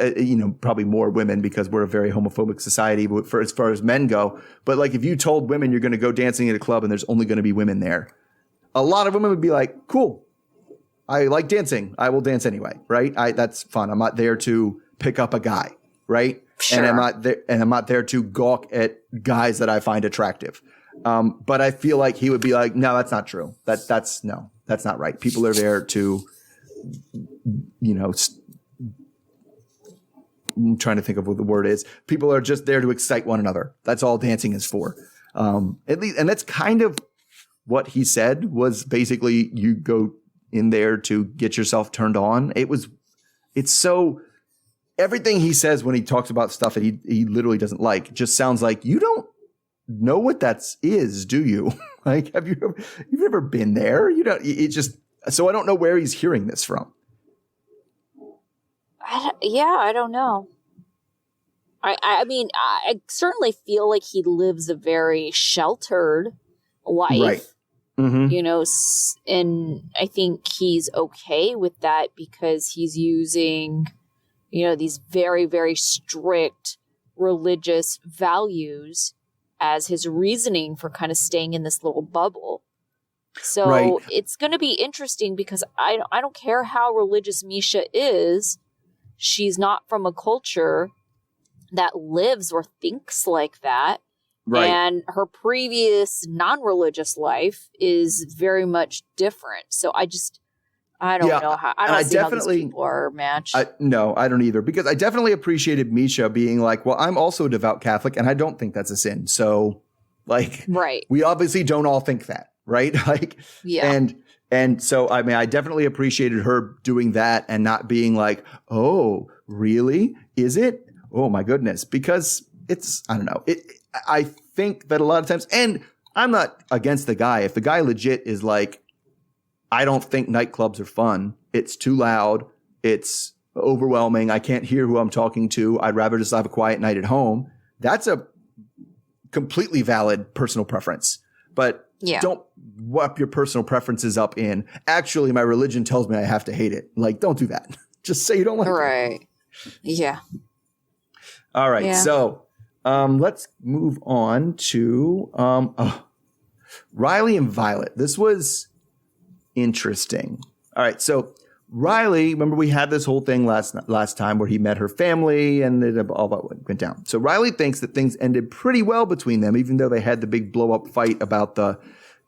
S3: probably more women because we're a very homophobic society, but for as far as men go. But like, if you told women you're going to go dancing at a club and there's only going to be women there, a lot of women would be like, cool, I like dancing. I will dance anyway, right? That's fun. I'm not there to pick up a guy, right? Sure. And I'm not there to gawk at guys that I find attractive. But I feel like he would be like, no, that's not true. That's not right. People are there to, I'm trying to think of what the word is. People are just there to excite one another. That's all dancing is for. At least, and that's kind of what he said was basically you go in there to get yourself turned on. It's so, everything he says when he talks about stuff that he literally doesn't like just sounds like you don't know what that is, do you? Like, you've never been there? So I don't know where he's hearing this from.
S4: I don't know. I mean, I certainly feel like he lives a very sheltered life. Right. Mm-hmm. And I think he's okay with that because he's using, these very, very strict religious values as his reasoning for kind of staying in this little bubble. So It's going to be interesting because I don't care how religious Meisha is. She's not from a culture that lives or thinks like that.
S3: Right.
S4: And her previous non-religious life is very much different. So I don't know how. I don't see how these people are matched.
S3: No, I don't either. Because I definitely appreciated Meisha being like, well, I'm also a devout Catholic and I don't think that's a sin. So like,
S4: right.
S3: We obviously don't all think that. Right. Like,
S4: yeah.
S3: And so, I mean, I definitely appreciated her doing that and not being like, oh, really? Is it? Oh, my goodness. Because it's, I don't know. I think that a lot of times, and I'm not against the guy. If the guy legit is like, I don't think nightclubs are fun. It's too loud. It's overwhelming. I can't hear who I'm talking to. I'd rather just have a quiet night at home. That's a completely valid personal preference. But don't wrap your personal preferences up in, actually, my religion tells me I have to hate it. Like, don't do that. Just say you don't like it.
S4: Right. Yeah.
S3: All right. Yeah. So let's move on to Riley and Violet. This was interesting. All right. So Riley, remember we had this whole thing last time where he met her family and all that went down. So Riley thinks that things ended pretty well between them, even though they had the big blow up fight about the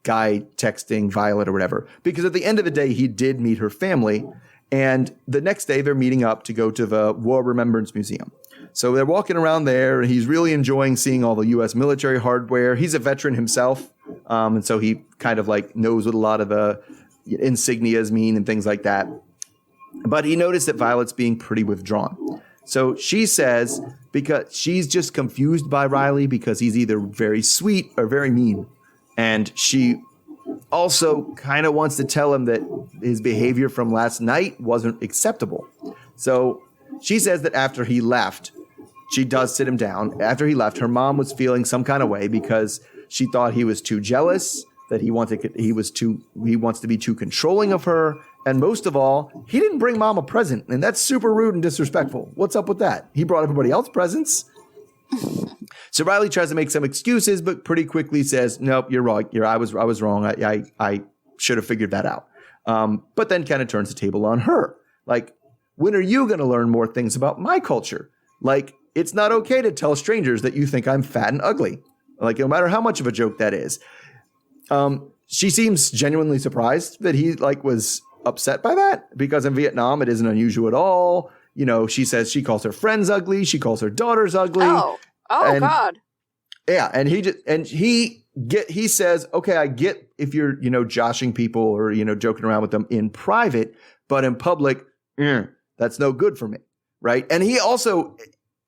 S3: guy texting Violet or whatever. Because at the end of the day, he did meet her family. And the next day they're meeting up to go to the War Remembrance Museum. So they're walking around there and he's really enjoying seeing all the U.S. military hardware. He's a veteran himself. And so he kind of like knows what a lot of the insignias mean and things like that. But he noticed that Violet's being pretty withdrawn. So she says, because she's just confused by Riley because he's either very sweet or very mean. And she also kind of wants to tell him that his behavior from last night wasn't acceptable. So she says that after he left, she does sit him down. After he left, her mom was feeling some kind of way because she thought he was too jealous, that he wants to be too controlling of her. And most of all, he didn't bring mom a present. And that's super rude and disrespectful. What's up with that? He brought everybody else presents. So Riley tries to make some excuses, but pretty quickly says, nope, you're wrong. I was wrong. I should have figured that out. But then kind of turns the table on her. Like, when are you going to learn more things about my culture? Like, it's not okay to tell strangers that you think I'm fat and ugly. Like, no matter how much of a joke that is. She seems genuinely surprised that he was upset by that, because in Vietnam it isn't unusual at all. You know, she says she calls her friends ugly, she calls her daughters ugly.
S4: Oh God.
S3: Yeah, and he says, okay, I get if you're, joshing people or, joking around with them in private, but in public, that's no good for me, right? And he also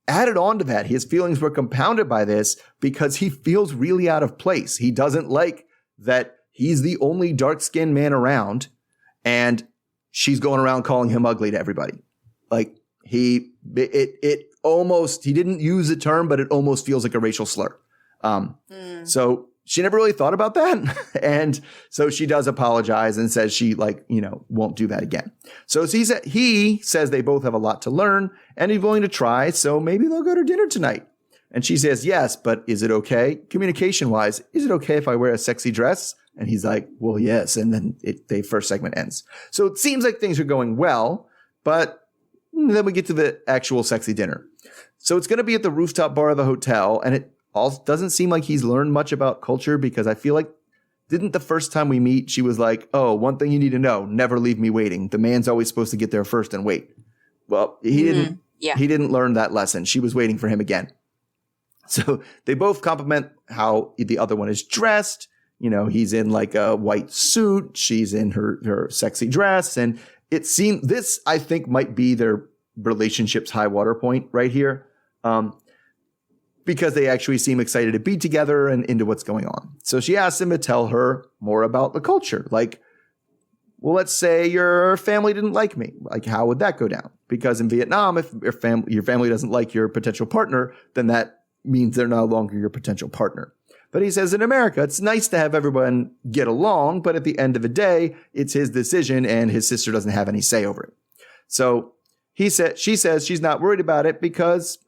S3: added on to that, his feelings were compounded by this because he feels really out of place. He doesn't like that he's the only dark-skinned man around, and she's going around calling him ugly to everybody. Like, he didn't use the term, but it almost feels like a racial slur. So she never really thought about that. And so she does apologize and says she won't do that again. So he says they both have a lot to learn and he's willing to try. So maybe they'll go to dinner tonight. And she says, yes, but is it okay? Communication wise, is it okay if I wear a sexy dress? And he's like, well, yes. And then the first segment ends. So it seems like things are going well, but then we get to the actual sexy dinner. So it's going to be at the rooftop bar of the hotel. And it all doesn't seem like he's learned much about culture, because I feel like, didn't the first time we meet, she was like, oh, one thing you need to know, never leave me waiting. The man's always supposed to get there first and wait. Well, he didn't. Yeah. He didn't learn that lesson. She was waiting for him again. So they both compliment how the other one is dressed. He's in like a white suit. She's in her sexy dress. And it seemed this, I think, might be their relationship's high water point right here. Because they actually seem excited to be together and into what's going on. So she asks him to tell her more about the culture. Like, well, let's say your family didn't like me. Like, how would that go down? Because in Vietnam, if your family doesn't like your potential partner, then that means they're no longer your potential partner. But he says in America, it's nice to have everyone get along, but at the end of the day, it's his decision and his sister doesn't have any say over it. So she says she's not worried about it because,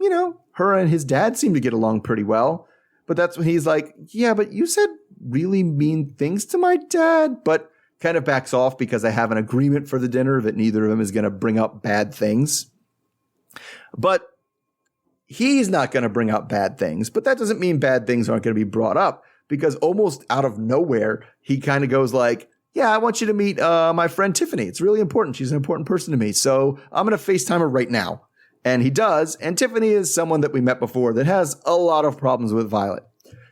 S3: her and his dad seem to get along pretty well. But that's when he's like, yeah, but you said really mean things to my dad, but kind of backs off because they have an agreement for the dinner that neither of them is going to bring up bad things. But he's not going to bring up bad things, but that doesn't mean bad things aren't going to be brought up, because almost out of nowhere, he kind of goes like, yeah, I want you to meet my friend Tiffany. It's really important. She's an important person to me. So I'm going to FaceTime her right now. And he does. And Tiffany is someone that we met before that has a lot of problems with Violet.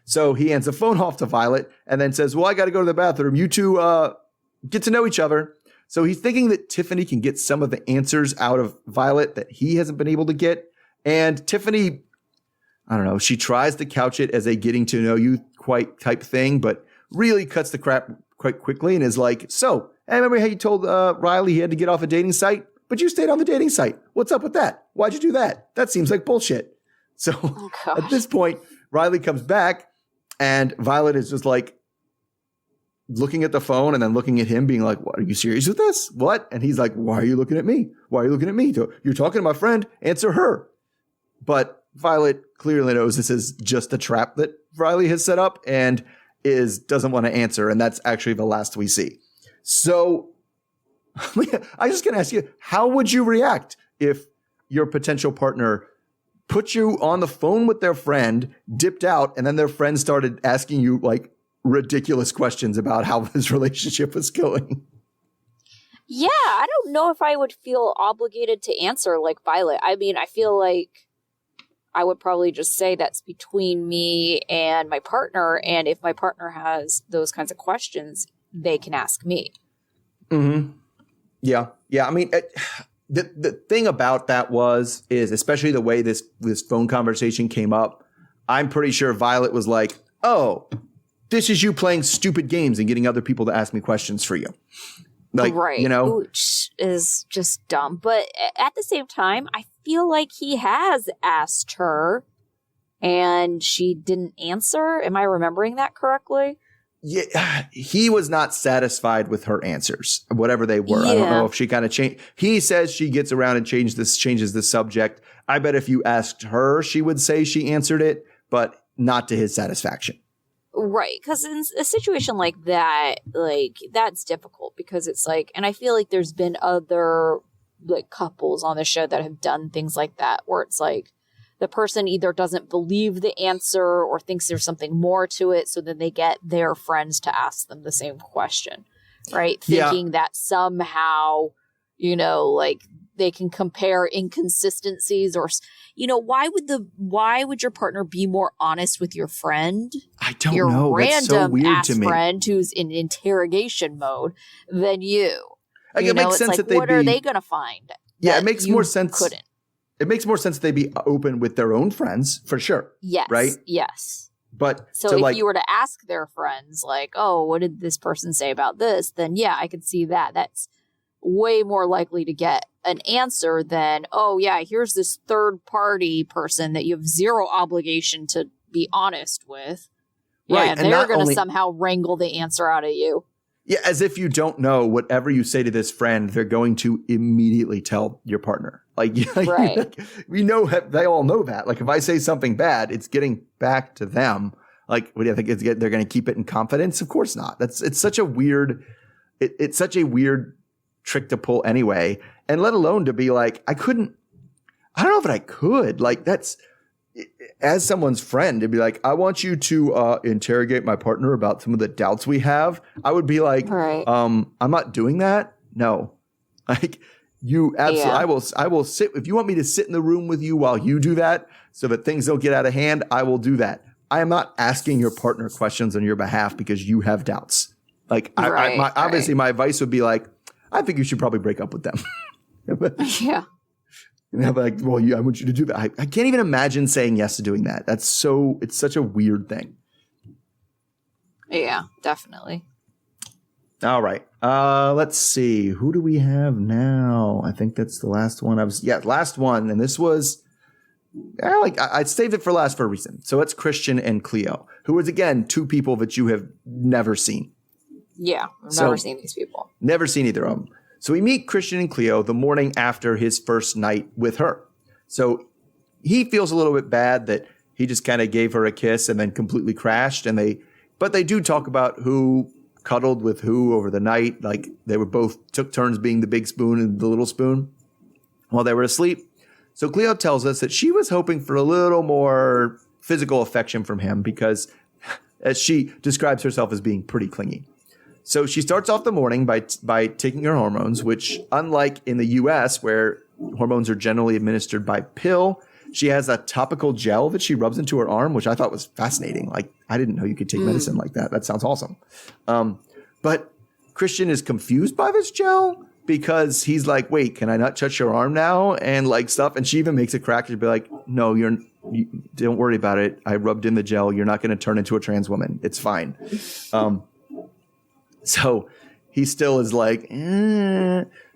S3: So he hands the phone off to Violet and then says, well, I got to go to the bathroom. You two get to know each other. So he's thinking that Tiffany can get some of the answers out of Violet that he hasn't been able to get. And Tiffany, I don't know, she tries to couch it as a getting to know you quite type thing, but really cuts the crap quite quickly and is like, so, I remember how you told Riley he had to get off a dating site, but you stayed on the dating site. What's up with that? Why'd you do that? That seems like bullshit. So at this point, Riley comes back and Violet is just like looking at the phone and then looking at him being like, what, are you serious with this? What? And he's like, why are you looking at me? Why are you looking at me? You're talking to my friend. Answer her. But Violet clearly knows this is just a trap that Riley has set up and doesn't want to answer. And that's actually the last we see. So I just going to ask you, how would you react if your potential partner put you on the phone with their friend, dipped out, and then their friend started asking you like ridiculous questions about how this relationship was going?
S4: Yeah, I don't know if I would feel obligated to answer like Violet. I mean, I feel like I would probably just say that's between me and my partner. And if my partner has those kinds of questions, they can ask me.
S3: Mm-hmm. Yeah. Yeah. I mean, the thing about that is especially the way this phone conversation came up, I'm pretty sure Violet was like, oh, this is you playing stupid games and getting other people to ask me questions for you. Like,
S4: right.
S3: You know,
S4: which is just dumb. But at the same time, I feel like he has asked her and she didn't answer. Am I remembering that correctly?
S3: Yeah, he was not satisfied with her answers, whatever they were.
S4: Yeah.
S3: I don't know if she kind of changed. He says she gets around and changes the subject. I bet if you asked her, she would say she answered it, but not to his satisfaction.
S4: Right, because in a situation like that, like, that's difficult because it's like, and I feel like there's been other, like, couples on the show that have done things like that, where it's like, the person either doesn't believe the answer or thinks there's something more to it, so then they get their friends to ask them the same question, right? Thinking that somehow, you know, like, they can compare inconsistencies or, you know, why would your partner be more honest with your friend?
S3: I don't
S4: your
S3: know.
S4: Random
S3: That's so weird
S4: ass
S3: to me.
S4: friend who's in interrogation mode than you.
S3: Like,
S4: you
S3: it
S4: know,
S3: makes
S4: it's
S3: sense
S4: like,
S3: that they'd
S4: what are
S3: be-
S4: they going to find?
S3: Yeah,
S4: that
S3: it makes
S4: you
S3: more sense.
S4: Couldn't.
S3: It makes more sense that they be open with their own friends, for sure.
S4: Yes.
S3: Right?
S4: Yes.
S3: But
S4: So
S3: to
S4: if
S3: like,
S4: you were to ask their friends, like, oh, what did this person say about this? Then yeah, I could see that. That's way more likely to get an answer than, oh yeah, here's this third party person that you have zero obligation to be honest with. Yeah,
S3: Right,
S4: and
S3: and
S4: they're
S3: not
S4: going to
S3: only-
S4: somehow wrangle the answer out of you.
S3: yeah, as if you don't know, whatever you say to this friend, they're going to immediately tell your partner. Like,
S4: Right.
S3: we know, they all know that. Like, if I say something bad, it's getting back to them. Like, what do you think? They're going to keep it in confidence? Of course not. It's such a weird, it's such a weird trick to pull anyway. And let alone to be like, I don't know if I could. Like, that's, as someone's friend, to be like, I want you to interrogate my partner about some of the doubts we have. I would be like,
S4: Right.
S3: I'm not doing that. No, like, you absolutely,
S4: Yeah.
S3: I will sit. If you want me to sit in the room with you while you do that so that things don't get out of hand, I will do that. I am not asking your partner questions on your behalf because you have doubts. Like,
S4: Right,
S3: obviously my advice would be like, I think you should probably break up with them.
S4: Yeah.
S3: And I'm like, well, I want you to do that. I can't even imagine saying yes to doing that. It's such a weird thing.
S4: Yeah, definitely.
S3: All right. Let's see. Who do we have now? I think that's the last one. Last one. And this was, I saved it for last for a reason. So it's Christian and Cleo, who is, again, two people that you have never seen.
S4: Yeah, I've
S3: So-
S4: never seen these people.
S3: Never seen either of them. So we meet Christian and Cleo the morning after his first night with her. So he feels a little bit bad that he just kind of gave her a kiss and then completely crashed. But they do talk about who cuddled with who over the night. Like, they were both took turns being the big spoon and the little spoon while they were asleep. So Cleo tells us that she was hoping for a little more physical affection from him because, as she describes herself as being pretty clingy. So she starts off the morning by taking her hormones, which, unlike in the US where hormones are generally administered by pill, she has a topical gel that she rubs into her arm, which I thought was fascinating. Like, I didn't know you could take medicine like that. That sounds awesome. But Christian is confused by this gel because he's like, wait, can I not touch your arm now? And like stuff. And she even makes a crack to be like, no, you don't worry about it. I rubbed in the gel. You're not going to turn into a trans woman. It's fine. So he still is like,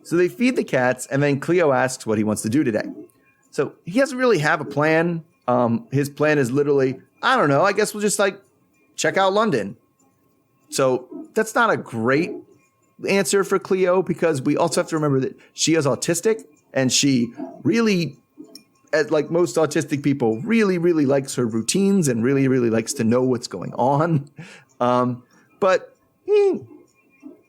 S3: So they feed the cats, and then Cleo asks what he wants to do today. So he doesn't really have a plan. His plan is literally, I don't know, I guess we'll just like check out London. So that's not a great answer for Cleo because we also have to remember that she is autistic, and she really, as like most autistic people, really, really likes her routines and really, really likes to know what's going on.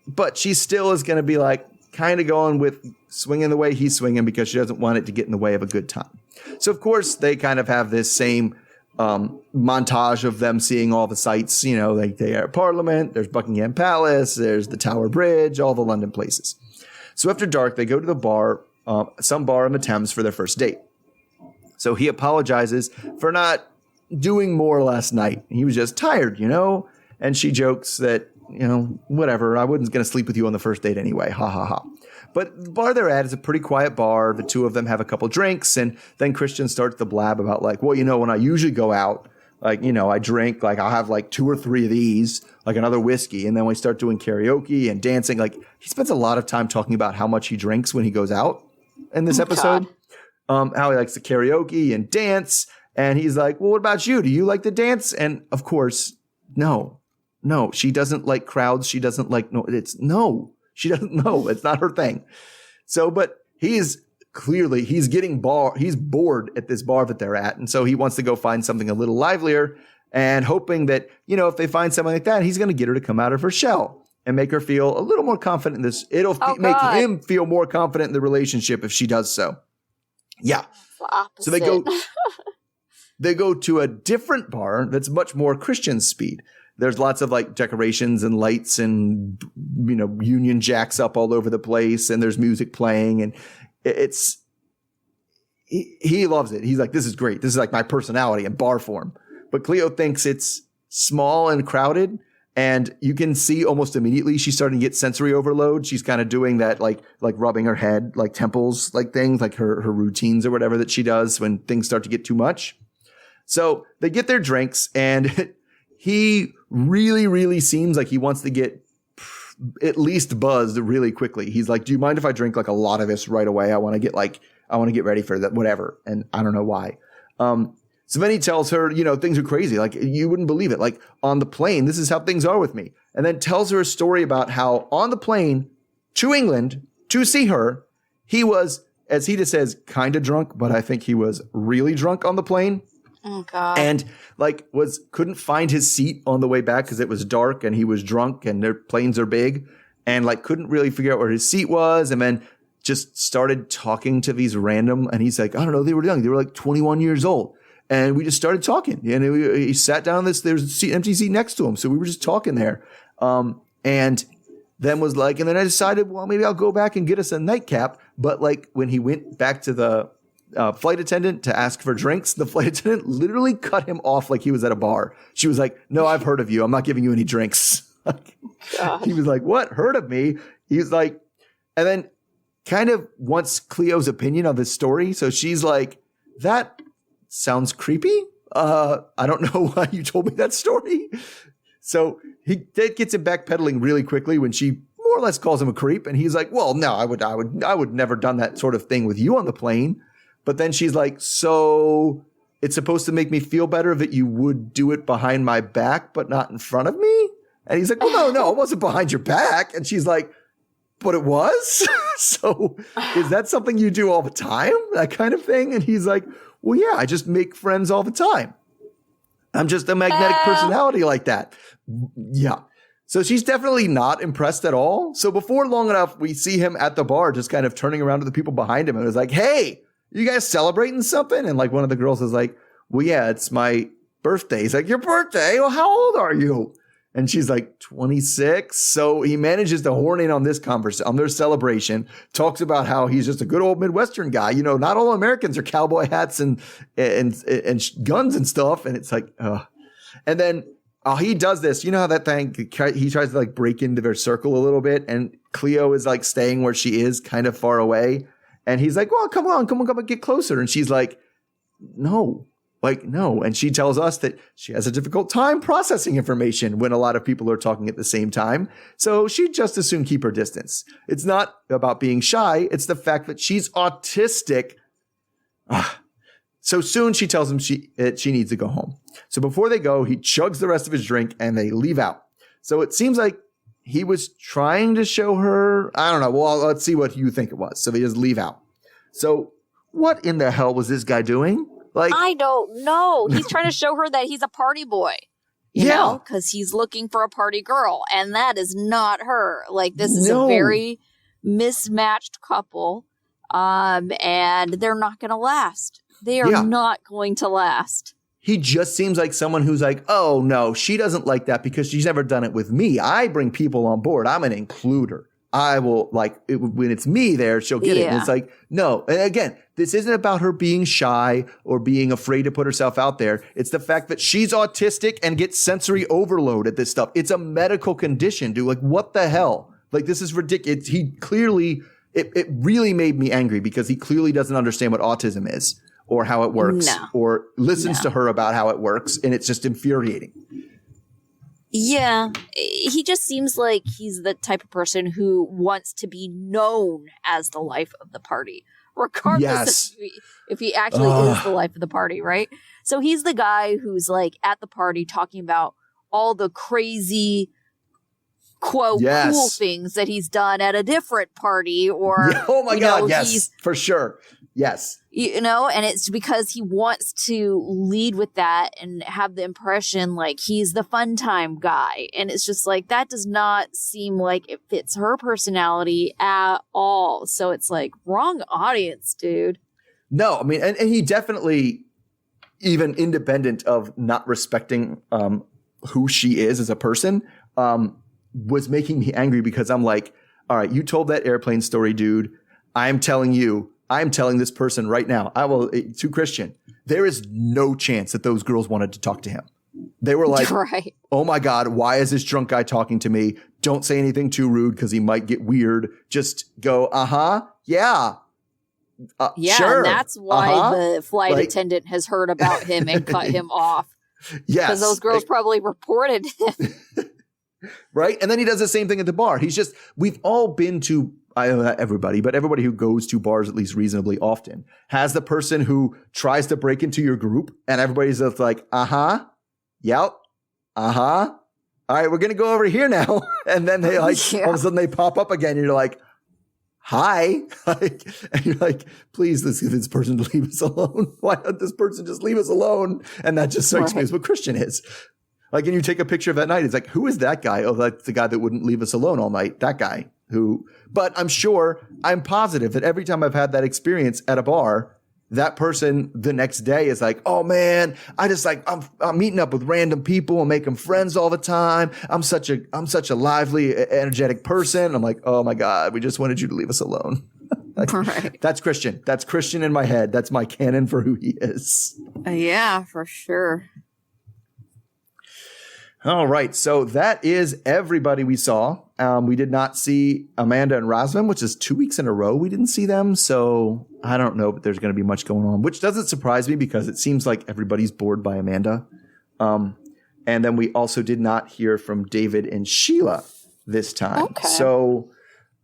S3: But she still is going to be like kind of going with swinging the way he's swinging because she doesn't want it to get in the way of a good time. So, of course, they kind of have this same montage of them seeing all the sights. You know, like they are at Parliament, there's Buckingham Palace, there's the Tower Bridge, all the London places. So after dark, they go to the bar, some bar in the Thames for their first date. So he apologizes for not doing more last night. He was just tired, you know, and she jokes that, you know, whatever, I wasn't going to sleep with you on the first date anyway. Ha ha ha. But the bar they're at is a pretty quiet bar. The two of them have a couple drinks, and then Christian starts to blab about like, well, you know, when I usually go out, like, you know, I drink, like I'll have like 2 or 3 of these, like another whiskey. And then we start doing karaoke and dancing. Like he spends a lot of time talking about how much he drinks when he goes out in this episode. How he likes to karaoke and dance. And he's like, well, what about you? Do you like to dance? And of course, no, she doesn't like crowds. She doesn't like, she doesn't know. It's not her thing. So, but he's getting he's bored at this bar that they're at. And so he wants to go find something a little livelier and hoping that, you know, if they find something like that, he's going to get her to come out of her shell and make her feel a little more confident in this. It'll make him feel more confident in the relationship if she does so. Yeah. So they go to a different bar that's much more Christian speed. There's lots of like decorations and lights and, you know, Union Jacks up all over the place. And there's music playing, and he loves it. He's like, this is great. This is like my personality in bar form. But Cleo thinks it's small and crowded. And you can see almost immediately she's starting to get sensory overload. She's kind of doing that, like rubbing her head, like temples, like things, like her routines or whatever that she does when things start to get too much. So they get their drinks, and he really, really seems like he wants to get at least buzzed really quickly. He's like, do you mind if I drink like a lot of this right away? I want to get ready for that, whatever. And I don't know why. So then he tells her, you know, things are crazy. Like you wouldn't believe it. Like on the plane, this is how things are with me. And then tells her a story about how on the plane to England to see her, he was, as he just says, kind of drunk, but I think he was really drunk on the plane.
S4: Oh God.
S3: And like couldn't find his seat on the way back because it was dark and he was drunk and their planes are big, and like couldn't really figure out where his seat was, and then just started talking to these random, and he's like, I don't know, they were young. They were like 21 years old. And we just started talking, and he sat down there's an empty seat next to him. So we were just talking there. And then was like, and then I decided, well, maybe I'll go back and get us a nightcap. But like when he went back to the flight attendant to ask for drinks, the flight attendant literally cut him off like he was at a bar. She was like, no, I've heard of you. I'm not giving you any drinks. He was like, what? Heard of me? He was like, and then kind of wants Cleo's opinion of his story. So she's like, that sounds creepy. I don't know why you told me that story. So he gets him backpedaling really quickly when she more or less calls him a creep. And he's like, well, no, I would never done that sort of thing with you on the plane. But then she's like, so it's supposed to make me feel better that you would do it behind my back, but not in front of me? And he's like, well, no, it wasn't behind your back. And she's like, but it was? So is that something you do all the time? That kind of thing? And he's like, well, yeah, I just make friends all the time. I'm just a magnetic personality like that. Yeah. So she's definitely not impressed at all. So before long enough, we see him at the bar just kind of turning around to the people behind him and was like, hey, you guys celebrating something? And like one of the girls is like, well, yeah, it's my birthday. He's like, your birthday? Well, how old are you? And she's like 26. So he manages to horn in on this conversation, on their celebration, talks about how he's just a good old Midwestern guy. You know, not all Americans are cowboy hats and guns and stuff. And it's like, and then he does this. You know how that thing, he tries to like break into their circle a little bit. And Cleo is like staying where she is, kind of far away. And he's like, well, come on, get closer. And she's like, no. And she tells us that she has a difficult time processing information when a lot of people are talking at the same time. So she'd just as soon keep her distance. It's not about being shy. It's the fact that she's autistic. So soon she tells him she needs to go home. So before they go, he chugs the rest of his drink and they leave out. So it seems like he was trying to show her. I don't know. Well, let's see what you think it was. So they just leave out. So what in the hell was this guy doing? Like,
S4: I don't know. He's trying to show her that he's a party boy. You know, because he's looking for a party girl. And that is not her. Like, this is a very mismatched couple. And they're not going to last. They are not going to last.
S3: He just seems like someone who's like, oh, no, she doesn't like that because she's never done it with me. I bring people on board. I'm an includer. I will, like, when it's me there, she'll get it. And it's like, no. And again, this isn't about her being shy or being afraid to put herself out there. It's the fact that she's autistic and gets sensory overload at this stuff. It's a medical condition, dude. Like, what the hell? Like, this is ridiculous. He clearly, it really made me angry because he clearly doesn't understand what autism is or how it works or listens to her about how it works. And it's just infuriating.
S4: Yeah, he just seems like he's the type of person who wants to be known as the life of the party, regardless if he actually is the life of the party, right? So he's the guy who's like at the party talking about all the crazy, quote, cool things that he's done at a different party or,
S3: oh my God, yes, for sure. Yes.
S4: You know, and it's because he wants to lead with that and have the impression like he's the fun time guy. And it's just like, that does not seem like it fits her personality at all. So it's like, wrong audience, dude.
S3: No, I mean, and he definitely, even independent of not respecting who she is as a person, was making me angry because I'm like, all right, you told that airplane story, dude. I'm telling this person right now, to Christian, there is no chance that those girls wanted to talk to him. They were like, oh my God, why is this drunk guy talking to me? Don't say anything too rude because he might get weird. Just go, yeah. Sure.
S4: And that's why the flight attendant has heard about him and cut him off.
S3: Yes.
S4: Because those girls probably reported him.
S3: Right? And then he does the same thing at the bar. We've all been to, I don't know, not everybody, but everybody who goes to bars at least reasonably often has the person who tries to break into your group and everybody's just like, yep, all right, we're going to go over here now. And then they all of a sudden they pop up again and you're like, hi. And you're like, please, let's get this person to leave us alone. Why don't this person just leave us alone? And that just strikes me as what Christian is. Like, and you take a picture of that night. It's like, who is that guy? Oh, that's the guy that wouldn't leave us alone all night. That guy but I'm positive that every time I've had that experience at a bar, that person the next day is like, oh man, I'm meeting up with random people and making friends all the time. I'm such a lively, energetic person. I'm like, oh my God, we just wanted you to leave us alone. That's Christian. That's Christian in my head. That's my canon for who he is.
S4: Yeah, for sure.
S3: All right. So that is everybody we saw. We did not see Amanda and Razvan, which is 2 weeks in a row. We didn't see them. So I don't know if there's going to be much going on, which doesn't surprise me because it seems like everybody's bored by Amanda. And then we also did not hear from David and Sheila this time. Okay. So,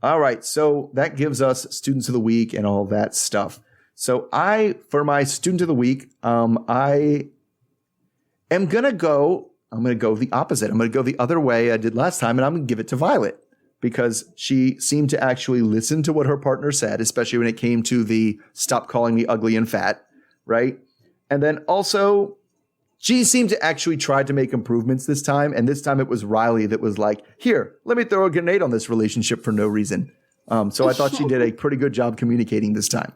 S3: all right. So that gives us Students of the Week and all that stuff. So for my Student of the Week, I am going to go the opposite. I'm going to go the other way I did last time, and I'm going to give it to Violet because she seemed to actually listen to what her partner said, especially when it came to the stop calling me ugly and fat, right? And then also, she seemed to actually try to make improvements this time, and this time it was Riley that was like, here, let me throw a grenade on this relationship for no reason. So I thought she did a pretty good job communicating this time.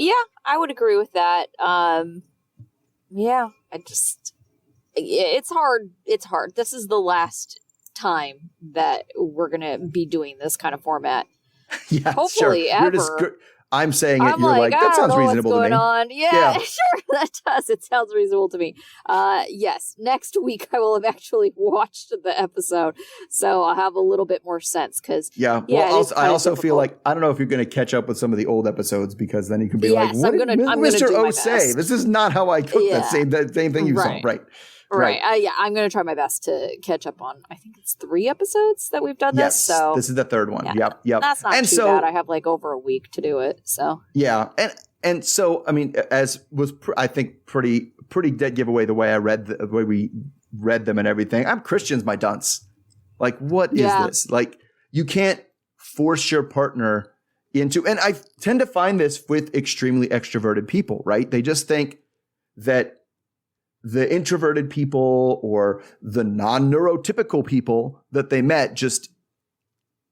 S4: Yeah, I would agree with that. Yeah, it's hard. It's hard. This is the last time that we're going to be doing this kind of format.
S3: Yeah,
S4: hopefully
S3: sure.
S4: ever.
S3: I'm saying it.
S4: I'm
S3: You're like, that sounds reasonable
S4: what's
S3: to
S4: going
S3: me.
S4: on. Yeah, sure, that does. It sounds reasonable to me. Yes, next week I will have actually watched the episode, so I'll have a little bit more sense. Because
S3: well, I also feel like I don't know if you're going to catch up with some of the old episodes, because then you can be like, "What did Mr. O say? This is not how I cook the same thing you saw." Right.
S4: Yeah, I'm going to try my best to catch up on, I think it's 3 episodes that we've done this. So
S3: this is the 3rd one.
S4: Yeah.
S3: Yep.
S4: That's not too bad. I have like over a week to do it. So
S3: yeah. And so, I mean, as was, I think pretty dead giveaway the way the way we read them and everything. I'm Christian's my dunce. Like, what is this? Like, you can't force your partner into, and I tend to find this with extremely extroverted people, right? They just think that the introverted people or the non-neurotypical people that they met just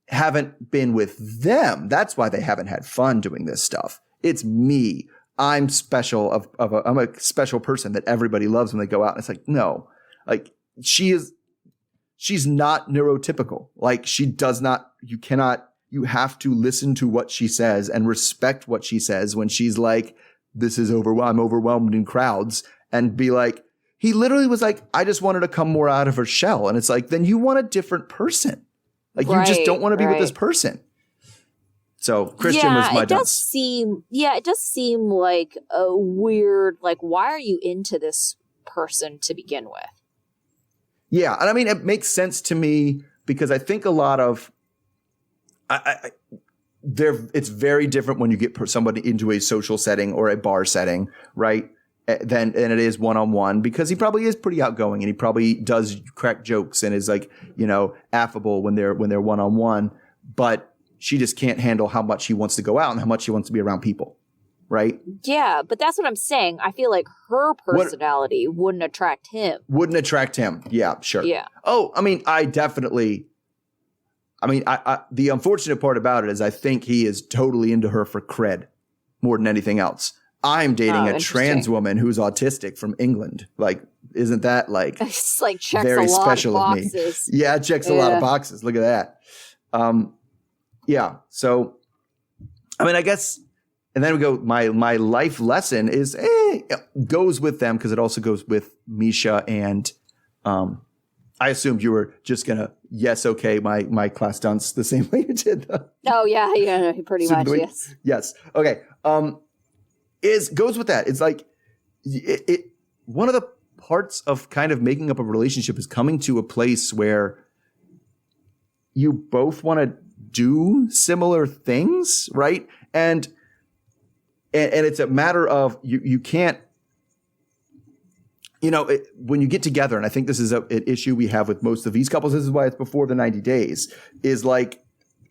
S3: haven't been with them. That's why they haven't had fun doing this stuff. It's me. I'm special. I'm a special person that everybody loves when they go out. And it's like, no, like she's not neurotypical. Like she does not, you have to listen to what she says and respect what she says when she's like, I'm overwhelmed in crowds. And be like, he literally was like, I just wanted to come more out of her shell. And it's like, then you want a different person. Like you just don't want to be with this person. So Christian was my dunce.
S4: It does seem like a weird, like, why are you into this person to begin with?
S3: Yeah. And I mean, it makes sense to me because I think a lot of, it's very different when you get somebody into a social setting or a bar setting, right? Than it is one-on-one, because he probably is pretty outgoing and he probably does crack jokes and is like, affable when they're one-on-one, but she just can't handle how much he wants to go out and how much he wants to be around people. Right. Yeah.
S4: But that's what I'm saying. I feel like her personality wouldn't attract him.
S3: Yeah, sure.
S4: Yeah.
S3: Oh, I mean, the unfortunate part about it is I think he is totally into her for cred more than anything else. I'm dating a trans woman who's autistic from England. Like, isn't that like,
S4: it's like checks
S3: very
S4: a lot
S3: special
S4: of
S3: of me?
S4: boxes.
S3: Yeah, it checks a lot of boxes. Look at that. Yeah. So, I mean, I guess, and then we go, my life lesson is, goes with them because it also goes with Meisha and, I assumed you were just going to, okay, my class dunce the same way you did.
S4: Oh, yeah, pretty much, yes.
S3: Yes. Okay. Goes with that. It's like one of the parts of kind of making up a relationship is coming to a place where you both want to do similar things, right? And it's a matter of you can't, when you get together, and I think this is an issue we have with most of these couples. This is why it's before the 90 days. Is like,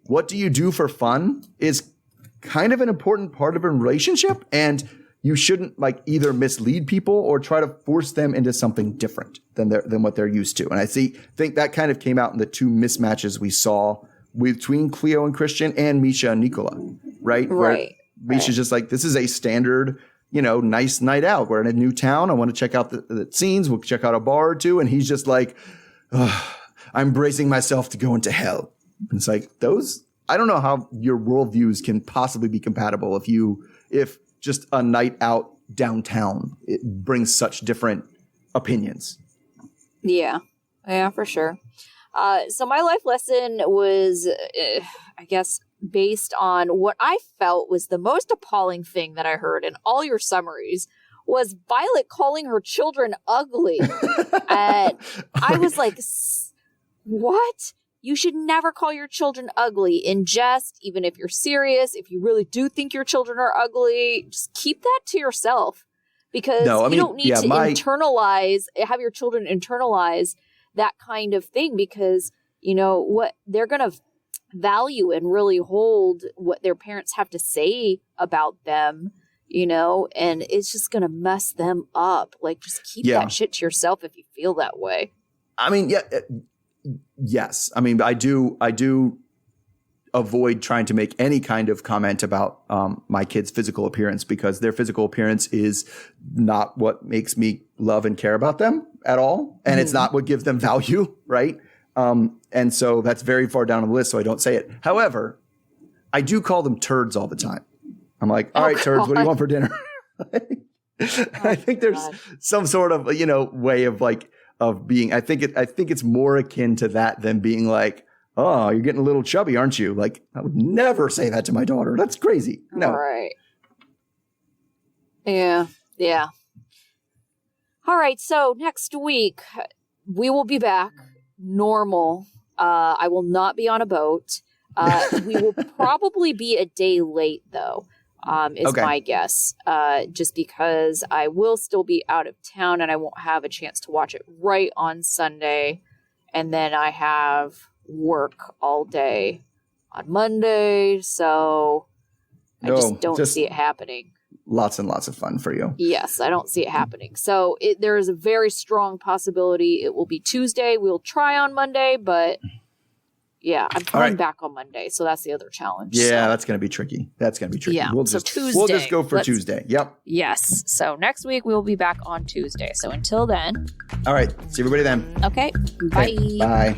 S3: what do you do for fun? Is kind of an important part of a relationship, and you shouldn't like either mislead people or try to force them into something different than what they're used to. And I think that kind of came out in the 2 mismatches we saw between Cleo and Christian and Meisha and Nicola, right?
S4: Right.
S3: Where Meisha's just like, this is a standard, nice night out. We're in a new town. I want to check out the scenes. We'll check out a bar or 2. And he's just like, I'm bracing myself to go into hell. And it's like I don't know how your worldviews can possibly be compatible if just a night out downtown, it brings such different opinions.
S4: Yeah, for sure. So my life lesson was, I guess, based on what I felt was the most appalling thing that I heard in all your summaries was Violet calling her children ugly. And I was like, what? You should never call your children ugly in jest, even if you're serious. If you have your children ugly, just keep that to yourself, because you don't need to have your children internalize that kind of thing, because what they're going to value and really hold what their parents have to say about them, and it's just going to mess them up. Like, just keep that shit to yourself if you feel that way.
S3: I mean, yes. I mean, I do avoid trying to make any kind of comment about my kids' physical appearance because their physical appearance is not what makes me love and care about them at all. And it's not what gives them value, right? And so that's very far down on the list, so I don't say it. However, I do call them turds all the time. I'm like, all right, turds, what do you want for dinner? I think there's some sort of, way of being, I think it's more akin to that than being like, oh, you're getting a little chubby, aren't you? Like, I would never say that to my daughter. That's crazy. No.
S4: All right. Yeah. Yeah. All right. So next week we will be back normal. I will not be on a boat. We will probably be a day late though. Is my guess. Just because I will still be out of town and I won't have a chance to watch it right on Sunday. And then I have work all day on Monday. So I just don't see it happening.
S3: Lots and lots of fun for you.
S4: Yes, I don't see it happening. So there is a very strong possibility it will be Tuesday. We'll try on Monday, but yeah, I'm coming back on Monday, so that's the other challenge.
S3: Yeah, that's going to be tricky.
S4: Yeah,
S3: we'll
S4: so
S3: just
S4: Tuesday.
S3: We'll just go for Tuesday. Yep.
S4: Yes. So next week we will be back on Tuesday. So until then.
S3: All right. See everybody then.
S4: Okay. Bye.
S3: Bye.